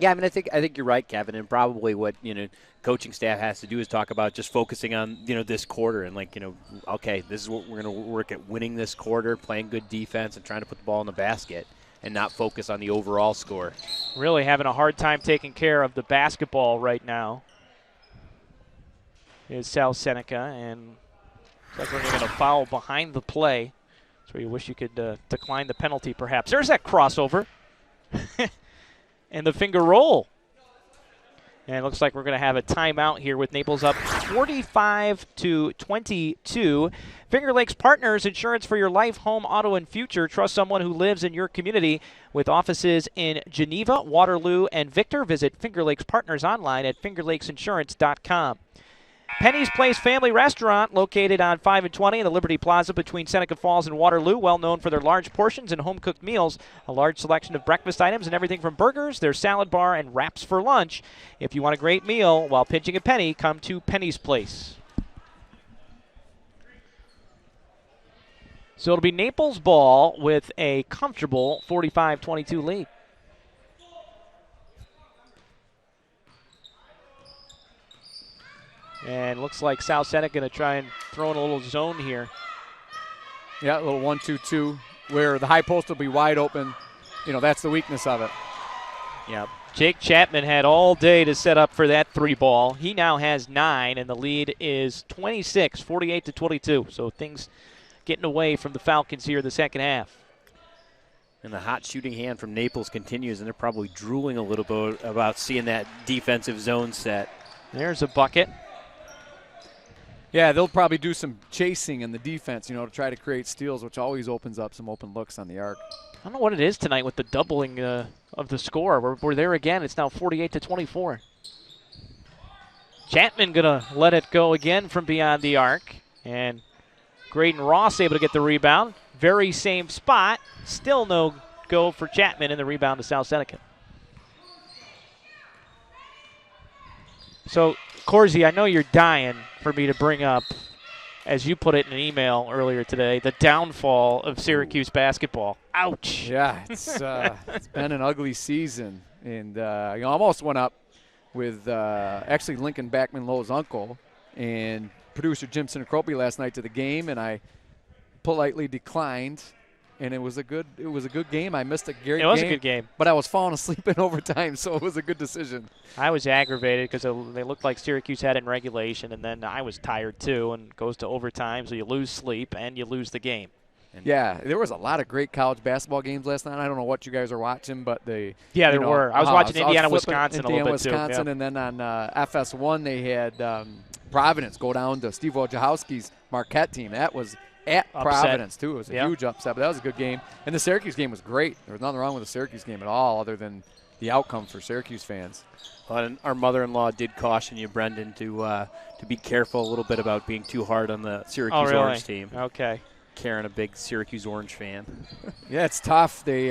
Yeah, I mean, I think you're right, Kevin, and probably what, you know, coaching staff has to do is talk about just focusing on, you know, this quarter and, like, you know, okay, this is what we're going to work at, winning this quarter, playing good defense and trying to put the ball in the basket and not focus on the overall score. Really having a hard time taking care of the basketball right now is South Seneca, and it's like we're going to foul behind the play. That's where you wish you could decline the penalty, perhaps. There's that crossover. And the finger roll. And it looks like we're going to have a timeout here with Naples up 45-22. Finger Lakes Partners, insurance for your life, home, auto, and future. Trust someone who lives in your community with offices in Geneva, Waterloo, and Victor. Visit Finger Lakes Partners online at fingerlakesinsurance.com. Penny's Place Family Restaurant, located on 5 and 20 in the Liberty Plaza between Seneca Falls and Waterloo, well known for their large portions and home-cooked meals, a large selection of breakfast items and everything from burgers, their salad bar, and wraps for lunch. If you want a great meal while pinching a penny, come to Penny's Place. So it'll be Naples ball with a comfortable 45-22 lead. And looks like South Seneca going to try and throw in a little zone here. Yeah, a little 1-2-2 where the high post will be wide open. That's the weakness of it. Yep. Jake Chapman had all day to set up for that 3 ball. He now has 9, and the lead is 26, 48-22. So things getting away from the Falcons here in the second half. And the hot shooting hand from Naples continues, and they're probably drooling a little bit about seeing that defensive zone set. There's a bucket. Yeah, they'll probably do some chasing in the defense, to try to create steals, which always opens up some open looks on the arc. I don't know what it is tonight with the doubling of the score. We're there again. It's now 48-24. Chapman going to let it go again from beyond the arc. And Graydon Ross able to get the rebound. Very same spot. Still no go for Chapman in the rebound to South Seneca. So, Corsi, I know you're dying for me to bring up, as you put it in an email earlier today, the downfall of Syracuse basketball. Ouch. Yeah, it's been an ugly season. And I almost went up with actually Lincoln Backman Lowe's uncle and producer Jim Sinacropi last night to the game, and I politely declined. And it was a good game. I missed a great game. It was a good game. But I was falling asleep in overtime, so it was a good decision. I was aggravated because they looked like Syracuse had it in regulation, and then I was tired too, and it goes to overtime, so you lose sleep and you lose the game. Yeah, there was a lot of great college basketball games last night. I don't know what you guys are watching, but there were. I was watching Indiana-Wisconsin a little bit Wisconsin, too. And then on FS1 they had Providence go down to Steve Wojciechowski's Marquette team. That was at upset. Providence, too. It was a huge upset, but that was a good game. And the Syracuse game was great. There was nothing wrong with the Syracuse game at all other than the outcome for Syracuse fans. Well, and our mother-in-law did caution you, Brendan, to be careful a little bit about being too hard on the Syracuse Orange team. Okay. Karen, a big Syracuse Orange fan. Yeah, it's tough. They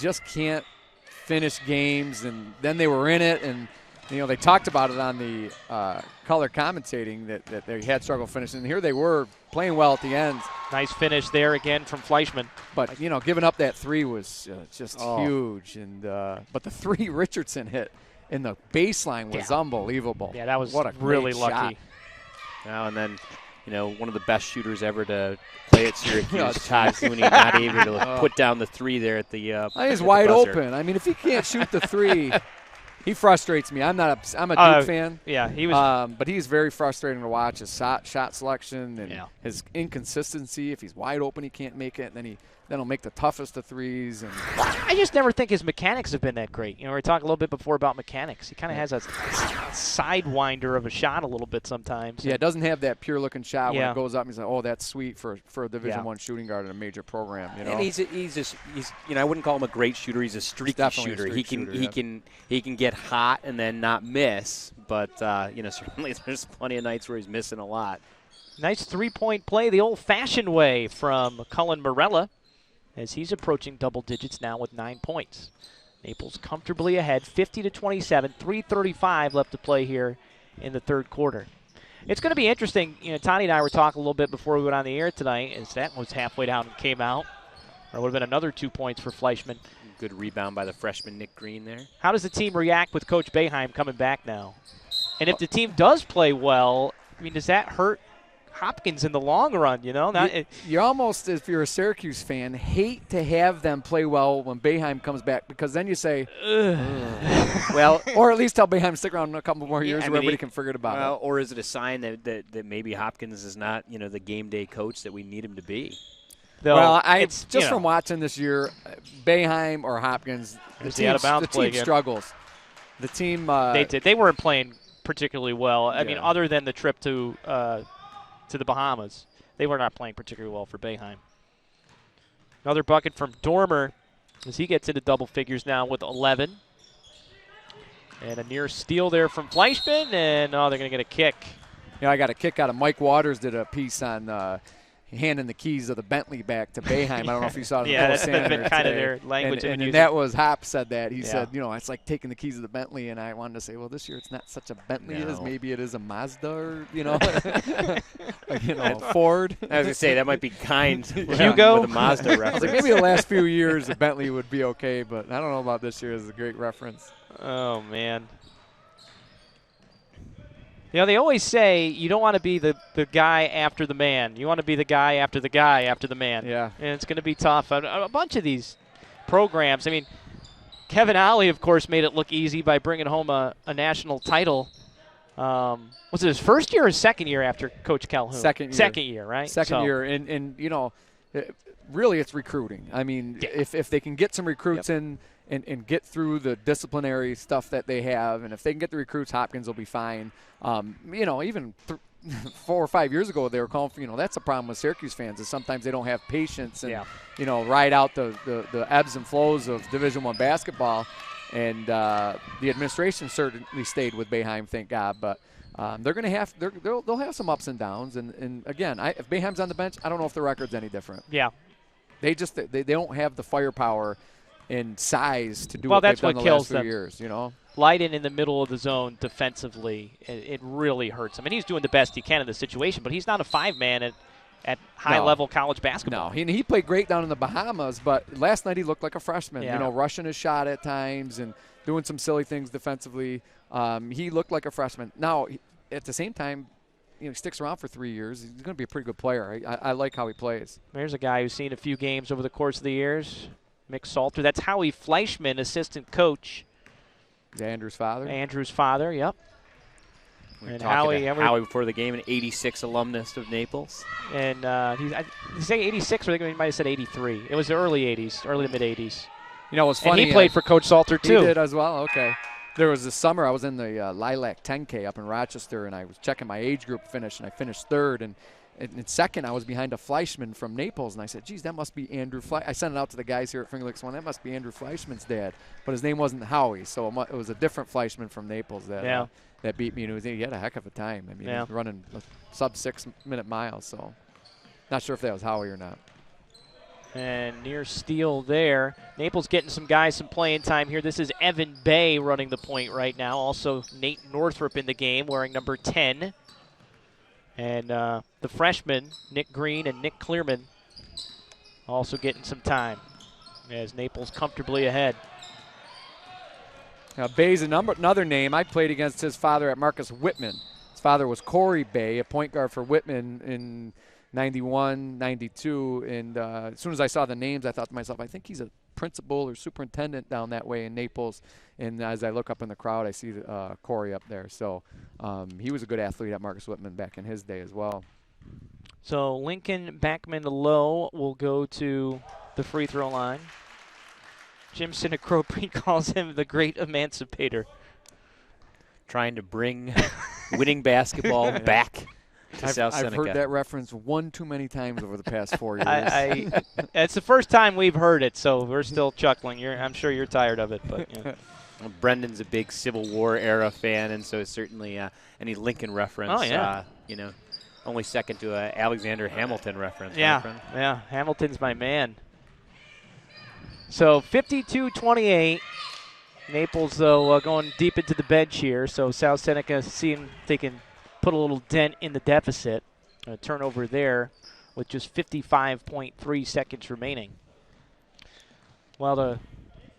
just can't finish games, and then they were in it, and they talked about it on the color commentating that they had struggle finishing. And here they were playing well at the end. Nice finish there again from Fleischman. But giving up that 3 was just huge. And but the 3 Richardson hit in the baseline was unbelievable. Yeah, that was what a really great lucky. Shot. Now and then, one of the best shooters ever to play at Syracuse, Todd Cooney, not able to put down the 3 there at the. He's wide open. I mean, if he can't shoot the 3. He frustrates me. I'm a Duke fan. Yeah, he was. But he's very frustrating to watch. His shot selection and his inconsistency. If he's wide open, he can't make it. And then he'll make the toughest of threes. And I just never think his mechanics have been that great. We talked a little bit before about mechanics. He kind of has a sidewinder of a shot a little bit sometimes. Yeah, it doesn't have that pure looking shot when Yeah. it goes up. And he's like, oh, that's sweet for a Division I shooting guard in a major program. And he's I wouldn't call him a great shooter. He's a streaky shooter. He can get hot and then not miss. But certainly there's plenty of nights where he's missing a lot. Nice three-point play the old-fashioned way from Cullen Morella, as he's approaching double digits now with 9 points. Naples comfortably ahead, 50-27, 3:35 left to play here in the third quarter. It's going to be interesting. Tani and I were talking a little bit before we went on the air tonight, as that was halfway down and came out. There would have been another 2 points for Fleischman. Good rebound by the freshman Nick Green there. How does the team react with Coach Boeheim coming back now? And if the team does play well, does that hurt Hopkins in the long run, You almost, if you're a Syracuse fan, hate to have them play well when Boeheim comes back, because then you say, well, or at least tell Boeheim to stick around a couple more years where everybody can forget about it. Or is it a sign that maybe Hopkins is not, the game day coach that we need him to be? Well, it's just from watching this year, Boeheim or Hopkins, the team struggles. The team they weren't playing particularly well. I mean, other than the trip to the Bahamas, they were not playing particularly well for Boeheim. Another bucket from Dormer as he gets into double figures now with 11. And a near steal there from Fleischman, and they're going to get a kick. I got a kick out of Mike Waters, did a piece on handing the keys of the Bentley back to Boeheim. I don't know if you saw it. That's been kind of their language. And that was Hop said that. He said, it's like taking the keys of the Bentley, and I wanted to say, well, this year it's not such a Bentley as maybe it is a Mazda or, Ford. I was going to say, that might be kind Hugo with a Mazda reference. I was like, maybe the last few years a Bentley would be okay, but I don't know about this year as a great reference. Oh, man. You know, they always say you don't want to be the guy after the man. You want to be the guy after the guy after the man. Yeah. And it's going to be tough. A bunch of these programs, I mean, Kevin Ollie, of course, made it look easy by bringing home a national title. Was it his first year or second year after Coach Calhoun? Second year. Second year, right? Second year. And you know, really it's recruiting. I mean, if they can get some recruits in and get through the disciplinary stuff that they have, and if they can get the recruits, Hopkins will be fine. You know, even 4 or 5 years ago, they were calling for, you know, that's a problem with Syracuse fans is sometimes they don't have patience and, you know, ride out the ebbs and flows of Division I basketball. And the administration certainly stayed with Boeheim, thank God. But they're going to have they'll have some ups and downs. And again, if Boeheim's on the bench, I don't know if the record's any different. Yeah, they don't have the firepower and size to do well, what that's they've done what the kills last few them. years. You know, Leiden in the middle of the zone defensively, it really hurts him. And he's doing the best he can in the situation, but he's not a 5-man at high-level college basketball. No, he played great down in the Bahamas, but last night he looked like a freshman. Yeah. You know, rushing his shot at times and doing some silly things defensively. He looked like a freshman. Now, at the same time, you know, he sticks around for 3 years. He's going to be a pretty good player. I like how he plays. There's a guy who's seen a few games over the course of the years, Mick Salter. That's Howie Fleischman, assistant coach. Andrew's father. Andrew's father, yep. We were And talking to Howie before the game, an 86 alumnus of Naples. And did he say 86 or I think he might have said 83. It was the early 80s, early to mid-80s. You know, it was funny. And he played for Coach Salter, too. He did as well? Okay. There was this summer I was in the Lilac 10K up in Rochester, and I was checking my age group finish, and I finished third. And in second, I was behind a Fleischman from Naples, and I said, geez, that must be Andrew Fleischman. I sent it out to the guys here at Finger Lakes 1. That must be Andrew Fleischman's dad. But his name wasn't Howie, so it was a different Fleischman from Naples that beat me. And he had a heck of a time. I mean, he was running a sub-6-minute mile, so not sure if that was Howie or not. And near steal there. Naples getting some guys some playing time here. This is Evan Bay running the point right now. Also Nate Northrup in the game wearing number 10. And the freshmen, Nick Green and Nick Clearman, also getting some time as Naples comfortably ahead. Now, Bay's another name. I played against his father at Marcus Whitman. His father was Corey Bay, a point guard for Whitman in 91, 92. And as soon as I saw the names, I thought to myself, I think he's a principal or superintendent down that way in Naples. And as I look up in the crowd, I see Corey up there. So he was a good athlete at Marcus Whitman back in his day as well. So Lincoln Backman Lowe will go to the free throw line. Jim Sinacropri calls him the great emancipator. Trying to bring winning basketball back to South Seneca. I've heard that reference one too many times over the past 4 years. It's the first time we've heard it, so we're still chuckling. I'm sure you're tired of it. But well, Brendan's a big Civil War era fan, and so certainly any Lincoln reference, you know, only second to a Alexander Hamilton reference. Yeah, Hamilton's my man. So 52-28. Naples, though, going deep into the bench here. So South Seneca seeing they can put a little dent in the deficit. A turnover there with just 55.3 seconds remaining. Well, to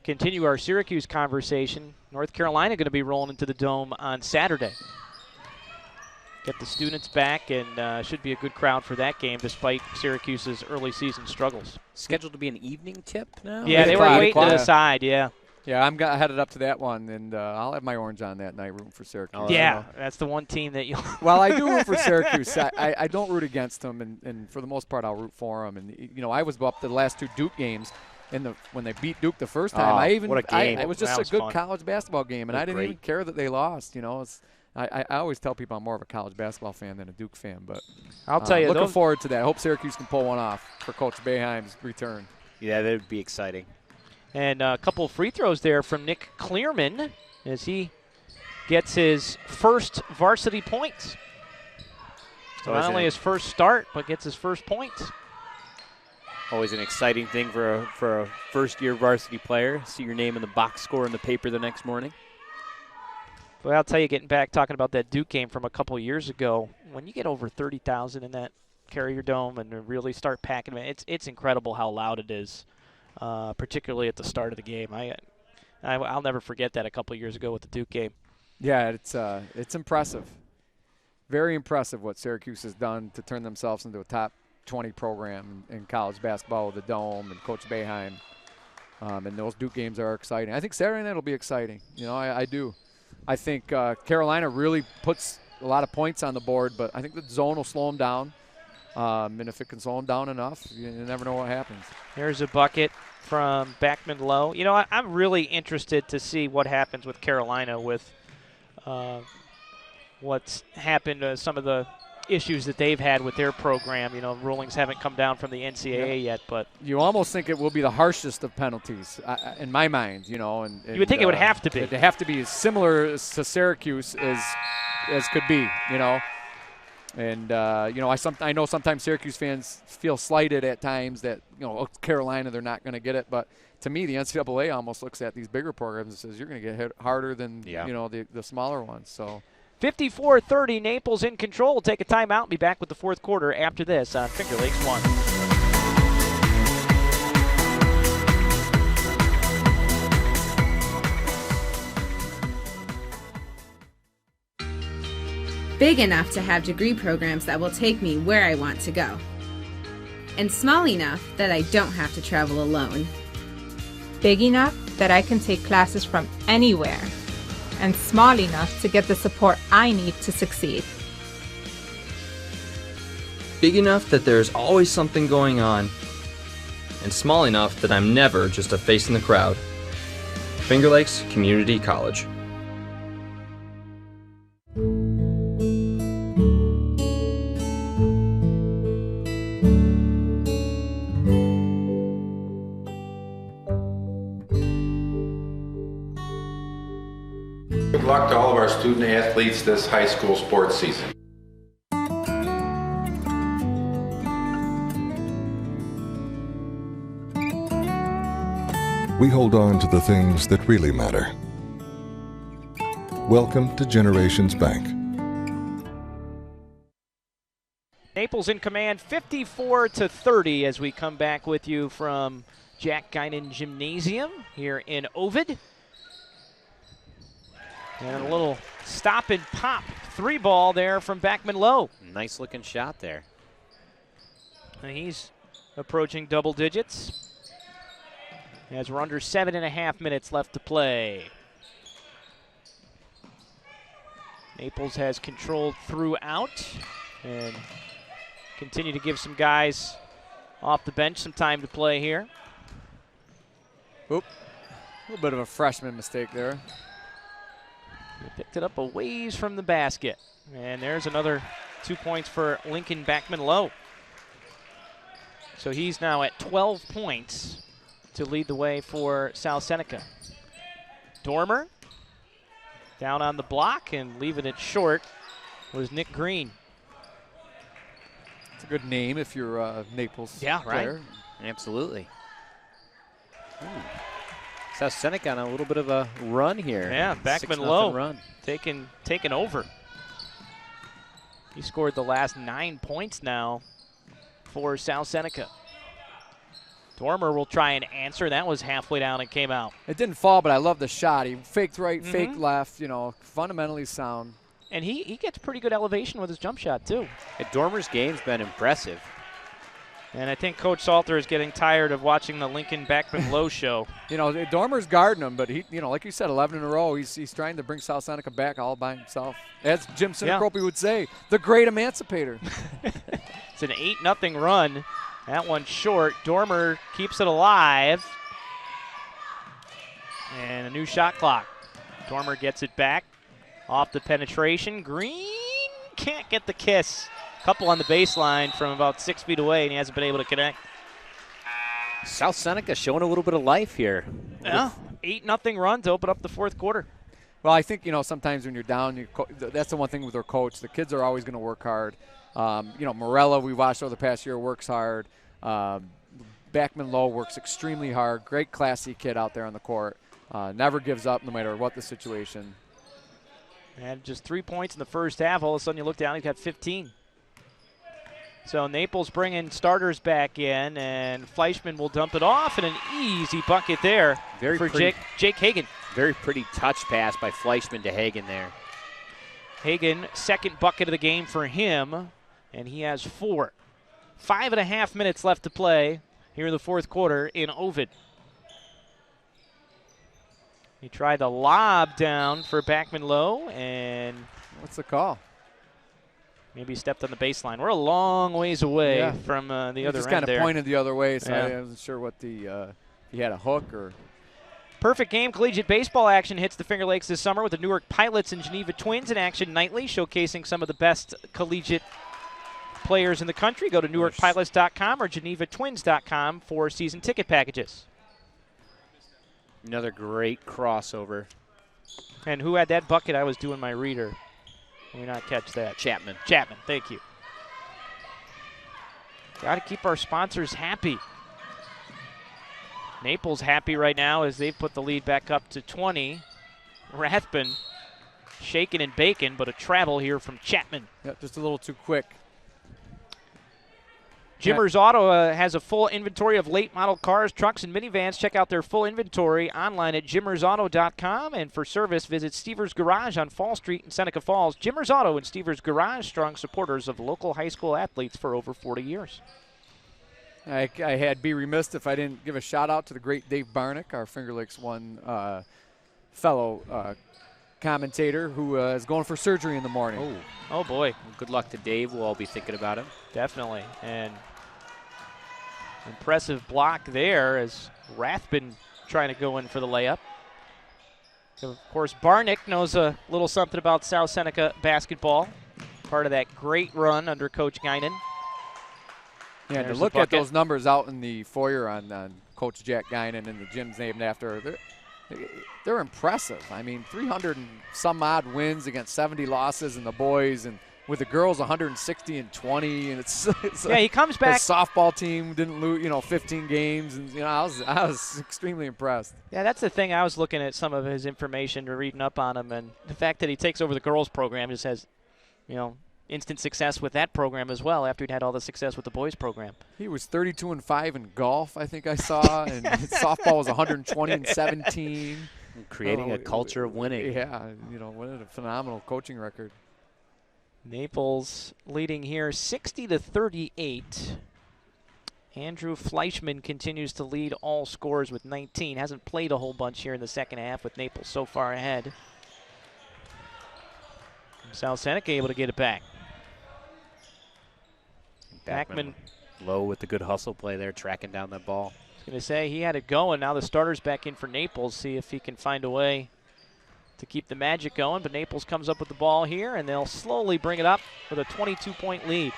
continue our Syracuse conversation, North Carolina going to be rolling into the Dome on Saturday. Get the students back, and should be a good crowd for that game despite Syracuse's early season struggles. Scheduled to be an evening tip now? Yeah, they were waiting to decide, yeah. Yeah, I'm headed up to that one, and I'll have my orange on that night rooting for Syracuse. That's the one team that you Well, I do root for Syracuse. I don't root against them, and for the most part, I'll root for them. And, you know, I was up to the last two Duke games when they beat Duke the first time. What a game. It was just a good fun. college basketball game, and I didn't even care that they lost. You know, I always tell people I'm more of a college basketball fan than a Duke fan, but I'll tell you, looking forward to that. I hope Syracuse can pull one off for Coach Boeheim's return. Yeah, that would be exciting. And a couple of free throws there from Nick Clearman as he gets his first varsity points. So not only his first start, but gets his first points. Always an exciting thing for a first-year varsity player. See your name in the box score in the paper the next morning. Well, I'll tell you, getting back, talking about that Duke game from a couple years ago, when you get over 30,000 in that Carrier Dome and really start packing it, it's incredible how loud it is, particularly at the start of the game. I'll never forget that a couple years ago with the Duke game. Yeah, it's impressive. very impressive what Syracuse has done to turn themselves into a top 20 program in college basketball with the Dome and Coach Boeheim. And those Duke games are exciting. I think Saturday night will be exciting. I do. I think Carolina really puts a lot of points on the board, but I think the zone will slow them down. And if it can slow them down enough, you never know what happens. Here's a bucket from Beckman Lowe. I'm really interested to see what happens with Carolina with what's happened, some of the issues that they've had with their program. Rulings haven't come down from the NCAA yet, but you almost think it will be the harshest of penalties in my mind. And you would think it would have to be. It'd have to be as similar to Syracuse as could be. And I know sometimes Syracuse fans feel slighted at times that Carolina, they're not going to get it, but to me the NCAA almost looks at these bigger programs and says you're going to get hit harder than the smaller ones. So 54-30, Naples in control. We'll take a timeout and be back with the fourth quarter after this on Finger Lakes 1. Big enough to have degree programs that will take me where I want to go. And small enough that I don't have to travel alone. Big enough that I can take classes from anywhere. And small enough to get the support I need to succeed. Big enough that there's always something going on. And small enough that I'm never just a face in the crowd. Finger Lakes Community College. Good luck to all of our student athletes this high school sports season. We hold on to the things that really matter. Welcome to Generations Bank. Naples in command 54-30 as we come back with you from Jack Guinan Gymnasium here in Ovid. And a little stop and pop three ball there from Beckman Lowe. Nice looking shot there. And he's approaching double digits as we're under 7.5 minutes left to play. Naples has controlled throughout and continue to give some guys off the bench some time to play here. Oop, a little bit of a freshman mistake there. He picked it up a ways from the basket. And there's another 2 points for Lincoln Beckman Lowe. So he's now at 12 points to lead the way for South Seneca. Dormer down on the block and leaving it short was Nick Green. It's a good name if you're a Naples Right. player. Absolutely. Ooh. South Seneca on a little bit of a run here. Yeah, Beckman Lowe taking over. He scored the last 9 points now for South Seneca. Dormer will try and answer. That was halfway down and came out. It didn't fall, but I love the shot. He faked right, faked left, fundamentally sound. And he gets pretty good elevation with his jump shot, too. Dormer's game's been impressive. And I think Coach Salter is getting tired of watching the Lincoln Beckman Lowe show. Dormer's guarding him, but he, like you said, 11 in a row. He's trying to bring South Seneca back all by himself. As Jim Sinacropi would say, the great emancipator. It's an 8-0 run. That one's short. Dormer keeps it alive. And a new shot clock. Dormer gets it back. Off the penetration. Green can't get the kiss. Couple on the baseline from about 6 feet away, and he hasn't been able to connect. South Seneca showing a little bit of life here. Yeah, 8-0 run to open up the fourth quarter. Well, I think, sometimes when you're down, that's the one thing with their coach. The kids are always going to work hard. Morella, we watched over the past year, works hard. Beckman Lowe works extremely hard. Great classy kid out there on the court. Never gives up no matter what the situation. And just 3 points in the first half. All of a sudden you look down, he's got 15. So Naples bringing starters back in, and Fleischman will dump it off, and an easy bucket there for Jake Hagan. Very pretty touch pass by Fleischman to Hagan there. Hagan, second bucket of the game for him, and he has 4. 5.5 minutes left to play here in the fourth quarter in Ovid. He tried the lob down for Backman Low, and what's the call? Maybe stepped on the baseline. We're a long ways away from the other end there. Just kind of pointed the other way, so I wasn't sure what if he had a hook or. Perfect game. Collegiate baseball action hits the Finger Lakes this summer with the Newark Pilots and Geneva Twins in action nightly, showcasing some of the best collegiate players in the country. Go to NewarkPilots.com or GenevaTwins.com for season ticket packages. Another great crossover. And who had that bucket? I was doing my reader. Let me not catch that. Chapman. Chapman, thank you. Got to keep our sponsors happy. Naples happy right now as they've put the lead back up to 20. Rathbun shaking and baking, but a travel here from Chapman. Yep, just a little too quick. Jimmer's Auto has a full inventory of late model cars, trucks, and minivans. Check out their full inventory online at jimmersauto.com. And for service, visit Stevers Garage on Fall Street in Seneca Falls. Jimmer's Auto and Stevers Garage, strong supporters of local high school athletes for over 40 years. I had be remiss if I didn't give a shout out to the great Dave Barnick, our Finger Lakes 1 fellow commentator who is going for surgery in the morning. Oh boy. Well, good luck to Dave. We'll all be thinking about him. Definitely. And impressive block there as Rathbun trying to go in for the layup. Of course, Barnick knows a little something about South Seneca basketball. Part of that great run under Coach Guinan. Yeah, to look at those numbers out in the foyer on Coach Jack Guinan and the gym's named after, they're impressive. I mean, 300 and some odd wins against 70 losses in the boys, and with the girls 160 and 20, and it's yeah, he comes back. His softball team didn't lose, 15 games, and I was extremely impressed. Yeah, that's the thing. I was looking at some of his information, reading up on him, and the fact that he takes over the girls program just has, instant success with that program as well after he'd had all the success with the boys program. He was 32-5 in golf, I think I saw, and his softball was 120-17. Creating a culture of winning. Yeah, what a phenomenal coaching record. Naples leading here 60-38. Andrew Fleischman continues to lead all scorers with 19. Hasn't played a whole bunch here in the second half with Naples so far ahead. South Seneca able to get it back. Backman Low with the good hustle play there, tracking down that ball. I was going to say he had it going. Now the starter's back in for Naples. See if he can find a way to keep the magic going. But Naples comes up with the ball here, and they'll slowly bring it up with a 22-point lead.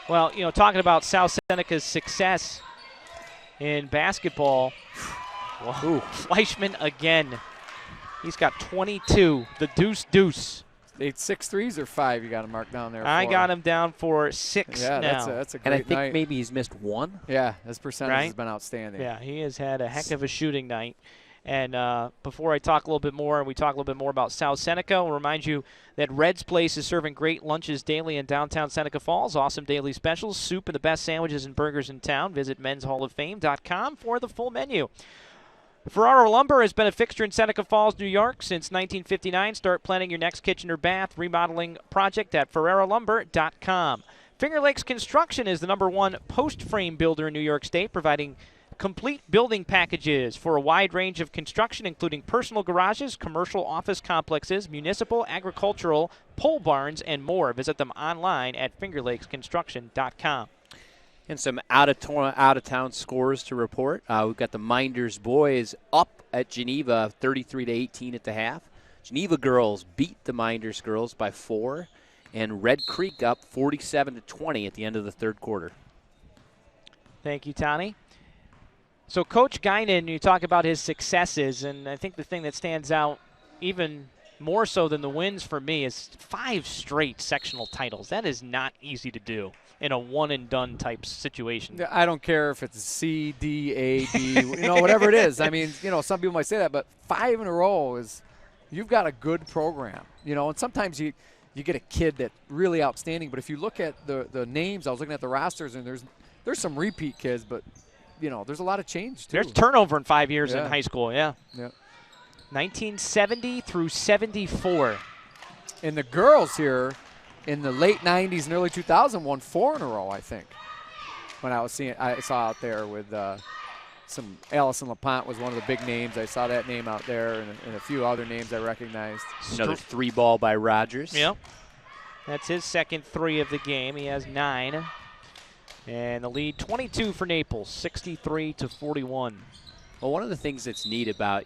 Well, talking about South Seneca's success in basketball, Fleischman again. He's got 22, the deuce. 6 threes or 5 you got him marked down there for? I got him down for 6 now. That's a great night. And I think maybe he's missed 1. Yeah, his percentage has been outstanding. Yeah, he has had a heck of a shooting night. And before I talk a little bit more, and we talk a little bit more about South Seneca, I'll remind you that Red's Place is serving great lunches daily in downtown Seneca Falls. Awesome daily specials, soup, and the best sandwiches and burgers in town. Visit men'shalloffame.com for the full menu. Ferraro Lumber has been a fixture in Seneca Falls, New York since 1959. Start planning your next kitchen or bath remodeling project at ferrarolumber.com. Finger Lakes Construction is the #1 post frame builder in New York State, providing complete building packages for a wide range of construction, including personal garages, commercial office complexes, municipal, agricultural, pole barns, and more. Visit them online at fingerlakesconstruction.com. And some out-of-town scores to report. We've got the Minders boys up at Geneva, 33-18 at the half. Geneva girls beat the Minders girls by 4, and Red Creek up 47-20 at the end of the third quarter. Thank you, Tani. So Coach Guinan, you talk about his successes, and I think the thing that stands out even more so than the wins for me is 5 straight sectional titles. That is not easy to do in a one-and-done type situation. I don't care if it's C, D, A, B, whatever it is. I mean, some people might say that, but 5 in a row is you've got a good program. And sometimes you get a kid that's really outstanding, but if you look at the names, I was looking at the rosters, and there's some repeat kids, but, there's a lot of change, too. There's turnover in 5 years in high school, yeah. 1970 through 74. And the girls here in the late 90s and early 2000s won 4 in a row, I think. When I saw out there with some Allison LaPont was one of the big names. I saw that name out there and a few other names I recognized. Another 3-ball by Rogers. Yep. That's his second 3 of the game. He has 9. And the lead 22 for Naples, 63-41. Well, one of the things that's neat about,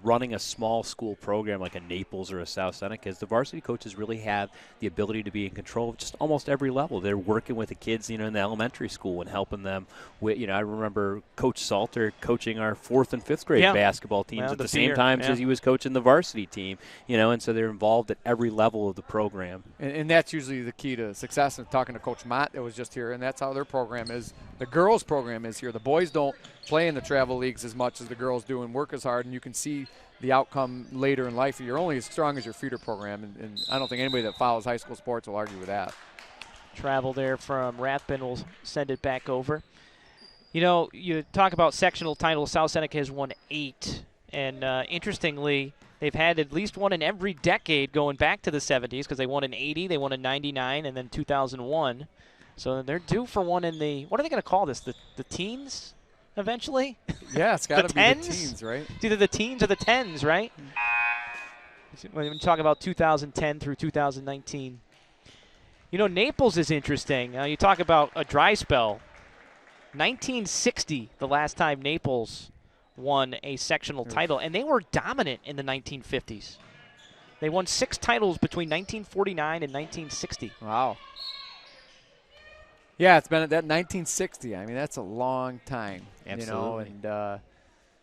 running a small school program like a Naples or a South Seneca is the varsity coaches really have the ability to be in control of just almost every level. They're working with the kids, in the elementary school and helping them with, I remember Coach Salter coaching our 4th and 5th grade basketball teams at the same time as he was coaching the varsity team, and so they're involved at every level of the program. And that's usually the key to success. And talking to Coach Mott that was just here, and that's how their program is. The girls' program is here. The boys don't play in the travel leagues as much as the girls do and work as hard, and you can see the outcome later in life. You're only as strong as your feeder program, and I don't think anybody that follows high school sports will argue with that. Travel there from Rathbun will send it back over. You talk about sectional titles. South Seneca has won 8, and interestingly, they've had at least one in every decade going back to the 70s because they won in 80, they won in 99, and then 2001. So they're due for one in the, what are they going to call this, the teens eventually? Yeah, it's got to be the teens, right? It's either the teens or the 10s, right? When you talk about 2010 through 2019. Naples is interesting. You talk about a dry spell. 1960, the last time Naples won a sectional title, and they were dominant in the 1950s. They won 6 titles between 1949 and 1960. Wow. Yeah, it's been at that 1960. I mean, that's a long time. Absolutely. And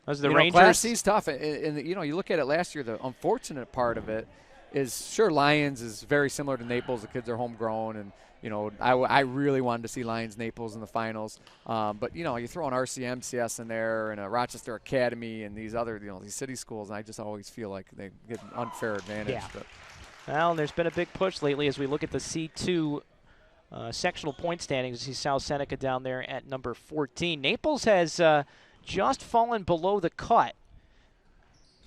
those are the Rangers. Class C's tough. And you look at it last year, the unfortunate part of it is, sure, Lions is very similar to Naples. The kids are homegrown, and I really wanted to see Lions Naples in the finals. But you throw an RCMCS in there and a Rochester Academy and these other these city schools, and I just always feel like they get an unfair advantage. Yeah. But. Well, there's been a big push lately as we look at the C2 sectional point standings. You see South Seneca down there at number 14. Naples has just fallen below the cut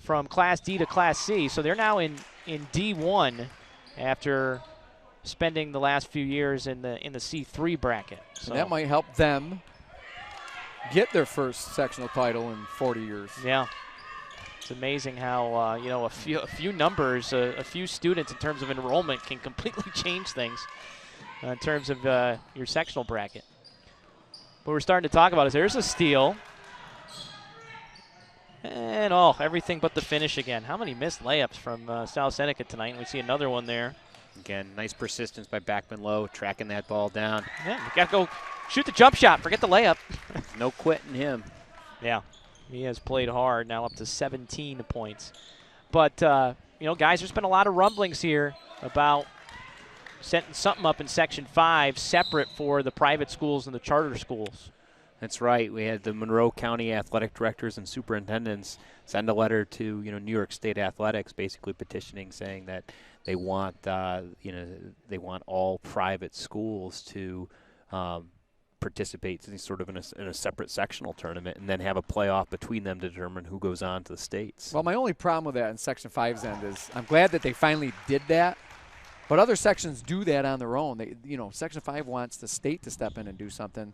from Class D to Class C, so they're now in D1 after spending the last few years in the C3 bracket. So and that might help them get their first sectional title in 40 years. Yeah. It's amazing how a few numbers, a few students in terms of enrollment can completely change things in terms of your sectional bracket. What we're starting to talk about is there's a steal. And, everything but the finish again. How many missed layups from South Seneca tonight? We see another one there. Again, nice persistence by Backman Lowe, tracking that ball down. Yeah, you got to go shoot the jump shot. Forget the layup. No quitting him. Yeah, he has played hard, now up to 17 points. But, guys, there's been a lot of rumblings here about setting something up in Section 5 separate for the private schools and the charter schools. That's right. We had the Monroe County athletic directors and superintendents send a letter to New York State Athletics, basically petitioning, saying that they want they want all private schools to participate in sort of in a separate sectional tournament, and then have a playoff between them to determine who goes on to the states. Well, my only problem with that in Section 5's end is I'm glad that they finally did that, but other sections do that on their own. Section 5 wants the state to step in and do something,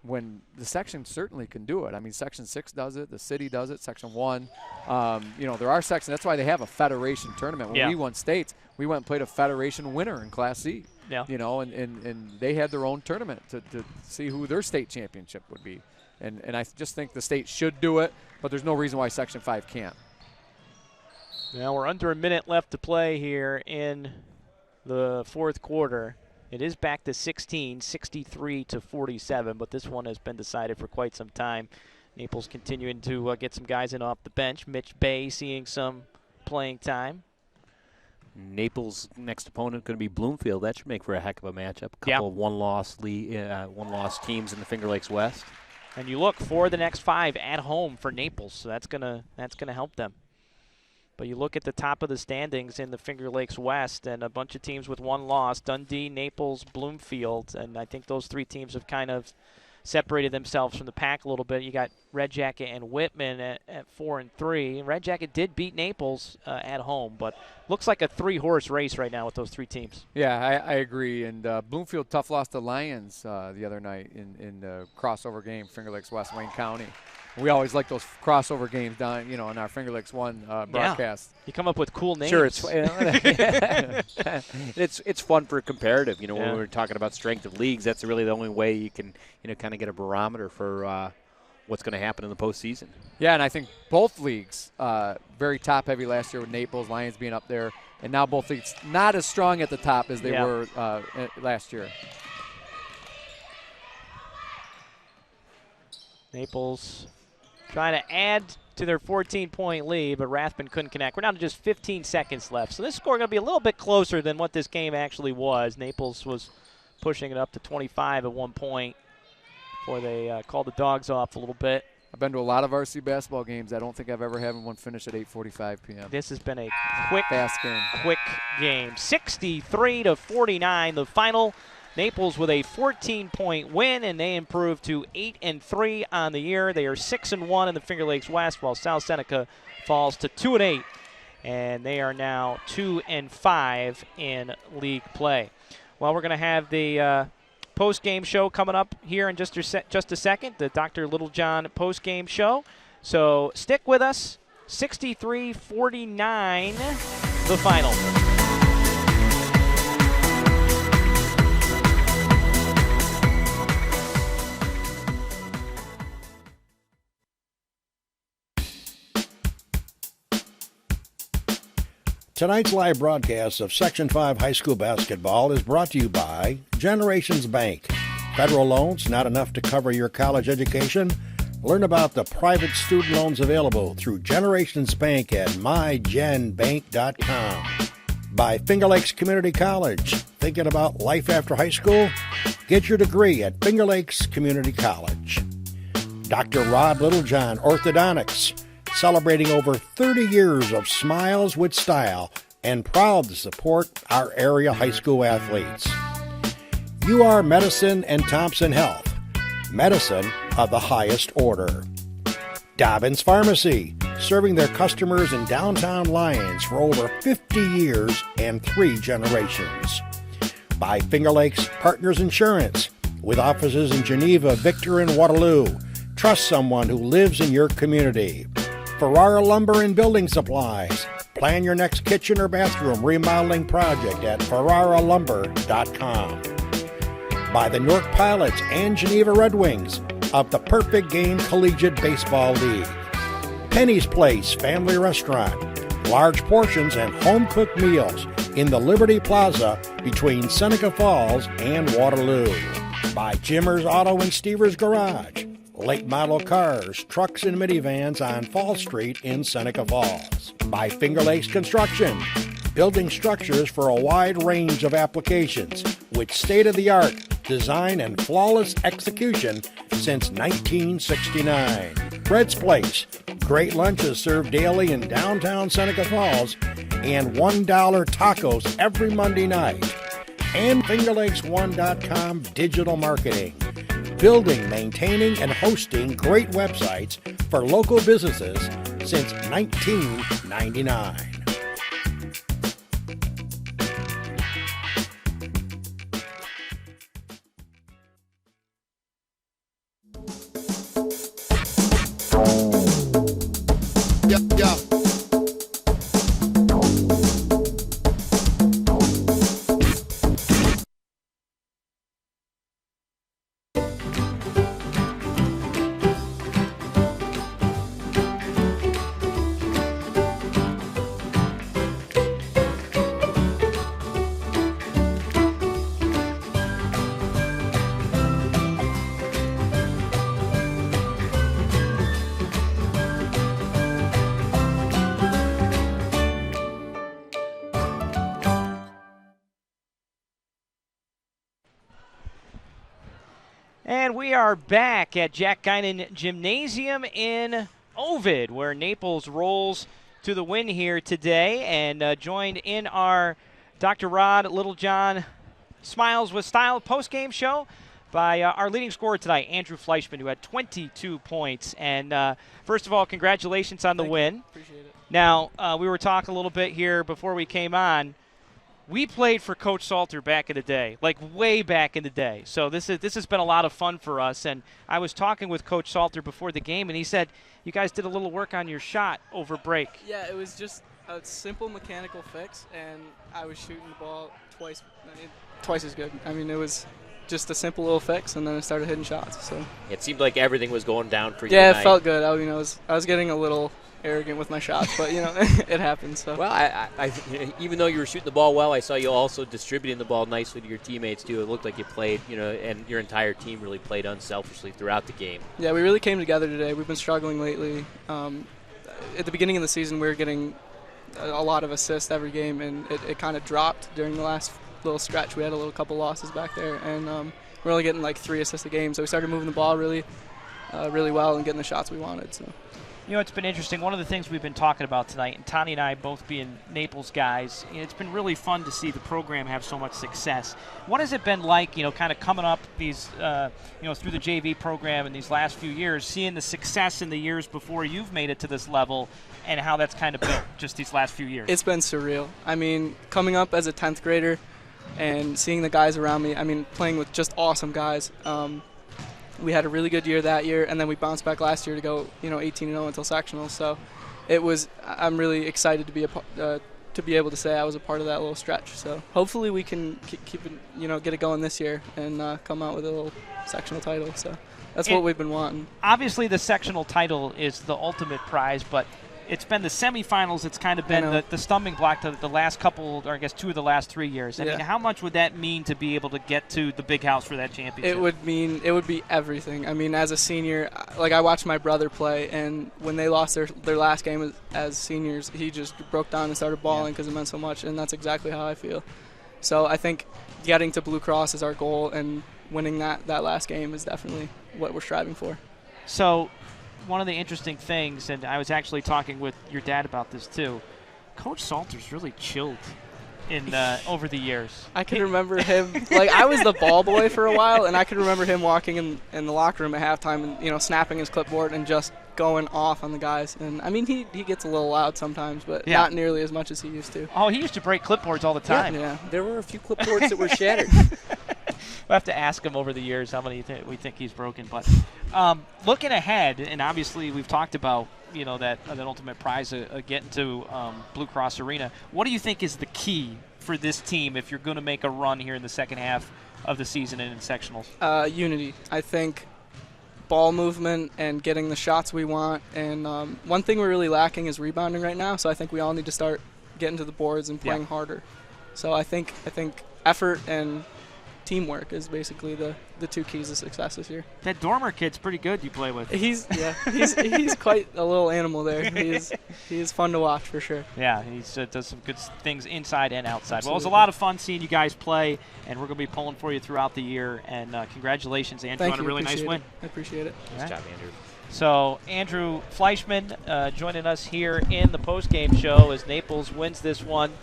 when the section certainly can do it. I mean, Section 6 does it, the city does it, Section 1. There are sections. That's why they have a federation tournament. When we won states, we went and played a federation winner in Class C. Yeah. And they had their own tournament to see who their state championship would be. And I just think the state should do it, but there's no reason why Section 5 can't. Now we're under a minute left to play here in the fourth quarter. It is back to 16, 63-47, but this one has been decided for quite some time. Naples continuing to get some guys in off the bench. Mitch Bay seeing some playing time. Naples' next opponent going to be Bloomfield. That should make for a heck of a matchup. A couple of one-loss teams in the Finger Lakes West. And you look for the next 5 at home for Naples, so that's gonna help them. But you look at the top of the standings in the Finger Lakes West, and a bunch of teams with one loss: Dundee, Naples, Bloomfield, and I think those 3 teams have kind of separated themselves from the pack a little bit. You got Red Jacket and Whitman at 4-3. Red Jacket did beat Naples at home, but looks like a 3-horse race right now with those 3 teams. Yeah, I agree. And Bloomfield tough lost to Lions the other night in the crossover game, Finger Lakes West Wayne County. We always like those crossover games down, in our Finger Lakes 1 broadcast. You come up with cool names. Sure, it's fun for comparative. When we're talking about strength of leagues, that's really the only way you can kind of get a barometer for what's going to happen in the postseason. Yeah, and I think both leagues very top heavy last year with Naples, Lions being up there, and now both leagues not as strong at the top as they were last year. Naples trying to add to their 14-point lead, but Rathbun couldn't connect. We're down to just 15 seconds left. So this score is going to be a little bit closer than what this game actually was. Naples was pushing it up to 25 at one point before they called the dogs off a little bit. I've been to a lot of varsity basketball games. I don't think I've ever had one finish at 8:45 p.m. This has been a fast game. Quick game. 63-49, the final. Naples with a 14-point win, and they improved to 8-3 on the year. They are 6-1 in the Finger Lakes West, while South Seneca falls to 2-8, and they are now 2-5 in league play. Well, we're going to have the post-game show coming up here in just a second, the Dr. Littlejohn post-game show. So stick with us. 63-49, the final. Tonight's live broadcast of Section 5 High School Basketball is brought to you by Generations Bank. Federal loans not enough to cover your college education? Learn about the private student loans available through Generations Bank at mygenbank.com. By Finger Lakes Community College. Thinking about life after high school? Get your degree at Finger Lakes Community College. Dr. Rod Littlejohn Orthodontics. Celebrating over 30 years of smiles with style and proud to support our area high school athletes. UR Medicine and Thompson Health, medicine of the highest order. Dobbins Pharmacy, serving their customers in downtown Lyons for over 50 years and 3 generations. By Finger Lakes Partners Insurance, with offices in Geneva, Victor, and Waterloo. Trust someone who lives in your community. Ferrara Lumber and Building Supplies. Plan your next kitchen or bathroom remodeling project at ferraralumber.com. By the Newark Pilots and Geneva Red Wings of the Perfect Game Collegiate Baseball League. Penny's Place Family Restaurant. Large portions and home-cooked meals in the Liberty Plaza between Seneca Falls and Waterloo. By Jimmer's Auto and Stevers Garage. Late model cars, trucks, and minivans on Fall Street in Seneca Falls. By Finger Lakes Construction, building structures for a wide range of applications with state-of-the-art design and flawless execution since 1969. Bread's Place, great lunches served daily in downtown Seneca Falls, and $1 tacos every Monday night. And FingerLakes1.com digital marketing. Building, maintaining, and hosting great websites for local businesses since 1999. Yeah. And we are back at Jack Guinan Gymnasium in Ovid, where Naples rolls to the win here today. And joined in our Dr. Rod Littlejohn Smiles with Style post-game show by our leading scorer tonight, Andrew Fleischman, who had 22 points. And first of all, congratulations on the win. Appreciate it. Now, we were talking a little bit here before we came on. We played for Coach Salter back in the day, like way back in the day. So this has been a lot of fun for us. And I was talking with Coach Salter before the game, and he said you guys did a little work on your shot over break. Yeah, it was just a simple mechanical fix, and I was shooting the ball twice as good. I mean, it was just a simple little fix, and then I started hitting shots. So It seemed like everything was going down for you yeah, tonight. it felt good. I was getting a little arrogant with my shots, but it happens. So Well, I even though you were shooting the ball well, I saw you also distributing the ball nicely to your teammates too. It looked like you played, and your entire team really played unselfishly throughout the game. yeah, we really came together today. We've been struggling lately. At the beginning of the season, we were getting a lot of assists every game, and it kind of dropped during the last little stretch. We had a couple losses back there, and we're only getting like 3 assists a game. So we started moving the ball really well and getting the shots we wanted. So. It's been interesting. One of the things we've been talking about tonight, and Tani and I both being Naples guys, it's been really fun to see the program have so much success. What has it been like, kind of coming up these, through the JV program in these last few years, seeing the success in the years before you've made it to this level, and how that's kind of built just these last few years? It's been surreal. I mean, coming up as a 10th grader and seeing the guys around me, playing with just awesome guys. We had a really good year that year, and then we bounced back last year to go, 18-0 until sectionals. So I'm really excited to be able to say I was a part of that little stretch. So hopefully we can keep it, get it going this year and come out with a little sectional title. So that's what we've been wanting. Obviously, the sectional title is the ultimate prize, but it's been the semifinals. It's kind of been the stumbling block to the last couple, or I guess 2 of the last 3 years. I mean, how much would that mean to be able to get to the big house for that championship? It would be everything. I mean, as a senior, I watched my brother play, and when they lost their last game as seniors, he just broke down and started bawling because it meant so much, and that's exactly how I feel. So I think getting to Blue Cross is our goal, and winning that last game is definitely what we're striving for. So one of the interesting things, and I was actually talking with your dad about this too, Coach Salter's really chilled in over the years. I can remember him, I was the ball boy for a while, and I can remember him walking in the locker room at halftime and, snapping his clipboard and just going off on the guys. And, he gets a little loud sometimes, but not nearly as much as he used to. Oh, he used to break clipboards all the time. Yeah. There were a few clipboards that were shattered. We'll have to ask him over the years how many we think he's broken. But looking ahead, and obviously we've talked about that ultimate prize of getting to Blue Cross Arena. What do you think is the key for this team if you're going to make a run here in the second half of the season and in sectionals? Unity. I think ball movement and getting the shots we want. And one thing we're really lacking is rebounding right now. So I think we all need to start getting to the boards and playing harder. So I think effort and teamwork is basically the 2 keys to success this year. That Dormer kid's pretty good you play with. He's quite a little animal there. He's fun to watch for sure. Yeah, he does some good things inside and outside. Absolutely. Well, it was a lot of fun seeing you guys play, and we're going to be pulling for you throughout the year. And congratulations, Andrew, on a really nice win. I appreciate it. Nice job, Andrew. So Andrew Fleischman joining us here in the postgame show as Naples wins this one.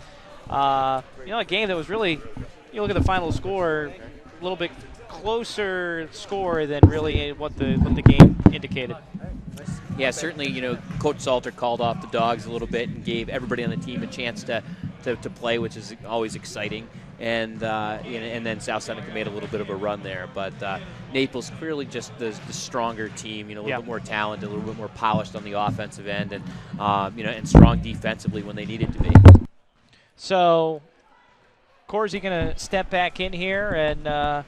A game that was really, you look at the final score, a little bit closer score than really what the game indicated. Yeah, certainly, Coach Salter called off the dogs a little bit and gave everybody on the team a chance to play, which is always exciting. And then South Seneca made a little bit of a run there. But Naples clearly just the stronger team, a little bit more talented, a little bit more polished on the offensive end, and and strong defensively when they needed to be. So Korzy going to step back in here, and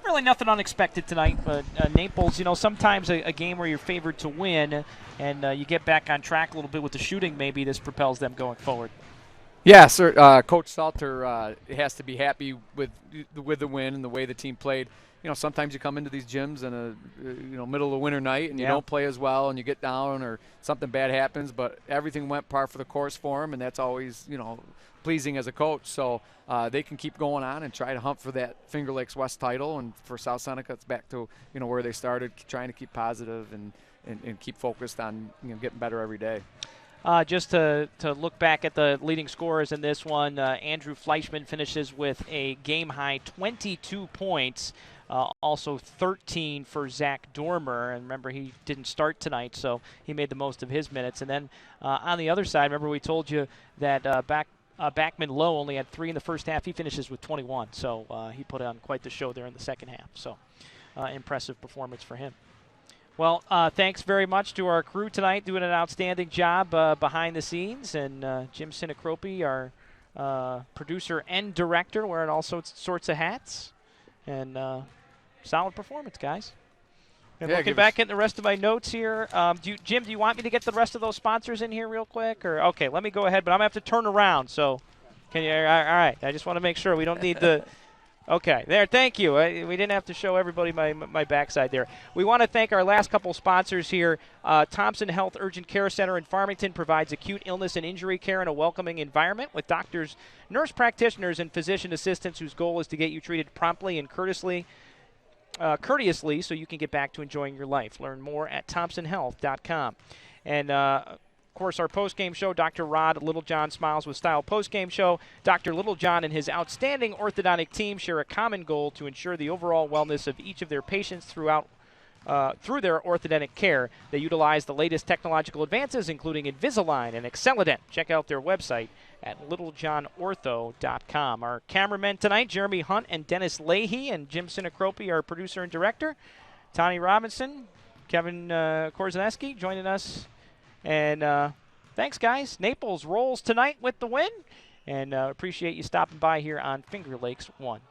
really nothing unexpected tonight. But Naples, sometimes a game where you're favored to win, and you get back on track a little bit with the shooting, maybe this propels them going forward. Yeah, sir. Coach Salter has to be happy with the win and the way the team played. Sometimes you come into these gyms in a middle of the winter night and you don't play as well and you get down or something bad happens, but everything went par for the course for them, and that's always pleasing as a coach. So they can keep going on and try to hunt for that Finger Lakes West title, and for South Seneca it's back to where they started, trying to keep positive and keep focused on getting better every day. just to look back at the leading scorers in this one, Andrew Fleischman finishes with a game-high 22 points, also 13 for Zach Dormer. And remember, he didn't start tonight, so he made the most of his minutes. And then on the other side, remember we told you that Backman Lowe only had 3 in the first half. He finishes with 21, so he put on quite the show there in the second half. So impressive performance for him. Well, thanks very much to our crew tonight, doing an outstanding job behind the scenes, and Jim Sinacropi, our producer and director, wearing all sorts of hats, and solid performance, guys. And looking back at the rest of my notes here, Jim, do you want me to get the rest of those sponsors in here real quick? Or okay, let me go ahead, but I'm going to have to turn around. So, can you? All right, I just want to make sure we don't need the. Okay, there, thank you. We didn't have to show everybody my backside there. We want to thank our last couple sponsors here. Thompson Health Urgent Care Center in Farmington provides acute illness and injury care in a welcoming environment with doctors, nurse practitioners, and physician assistants whose goal is to get you treated promptly and courteously so you can get back to enjoying your life. Learn more at thompsonhealth.com. And of course, our post-game show, Dr. Rod Littlejohn Smiles with Style post-game show. Dr. Littlejohn and his outstanding orthodontic team share a common goal to ensure the overall wellness of each of their patients through their orthodontic care. They utilize the latest technological advances, including Invisalign and Excellident. Check out their website at littlejohnortho.com. Our cameramen tonight, Jeremy Hunt and Dennis Leahy, and Jim Sinacropi, our producer and director. Tane Robinson, Kevin Korzeniewski joining us. And thanks, guys. Naples rolls tonight with the win. And appreciate you stopping by here on Finger Lakes 1.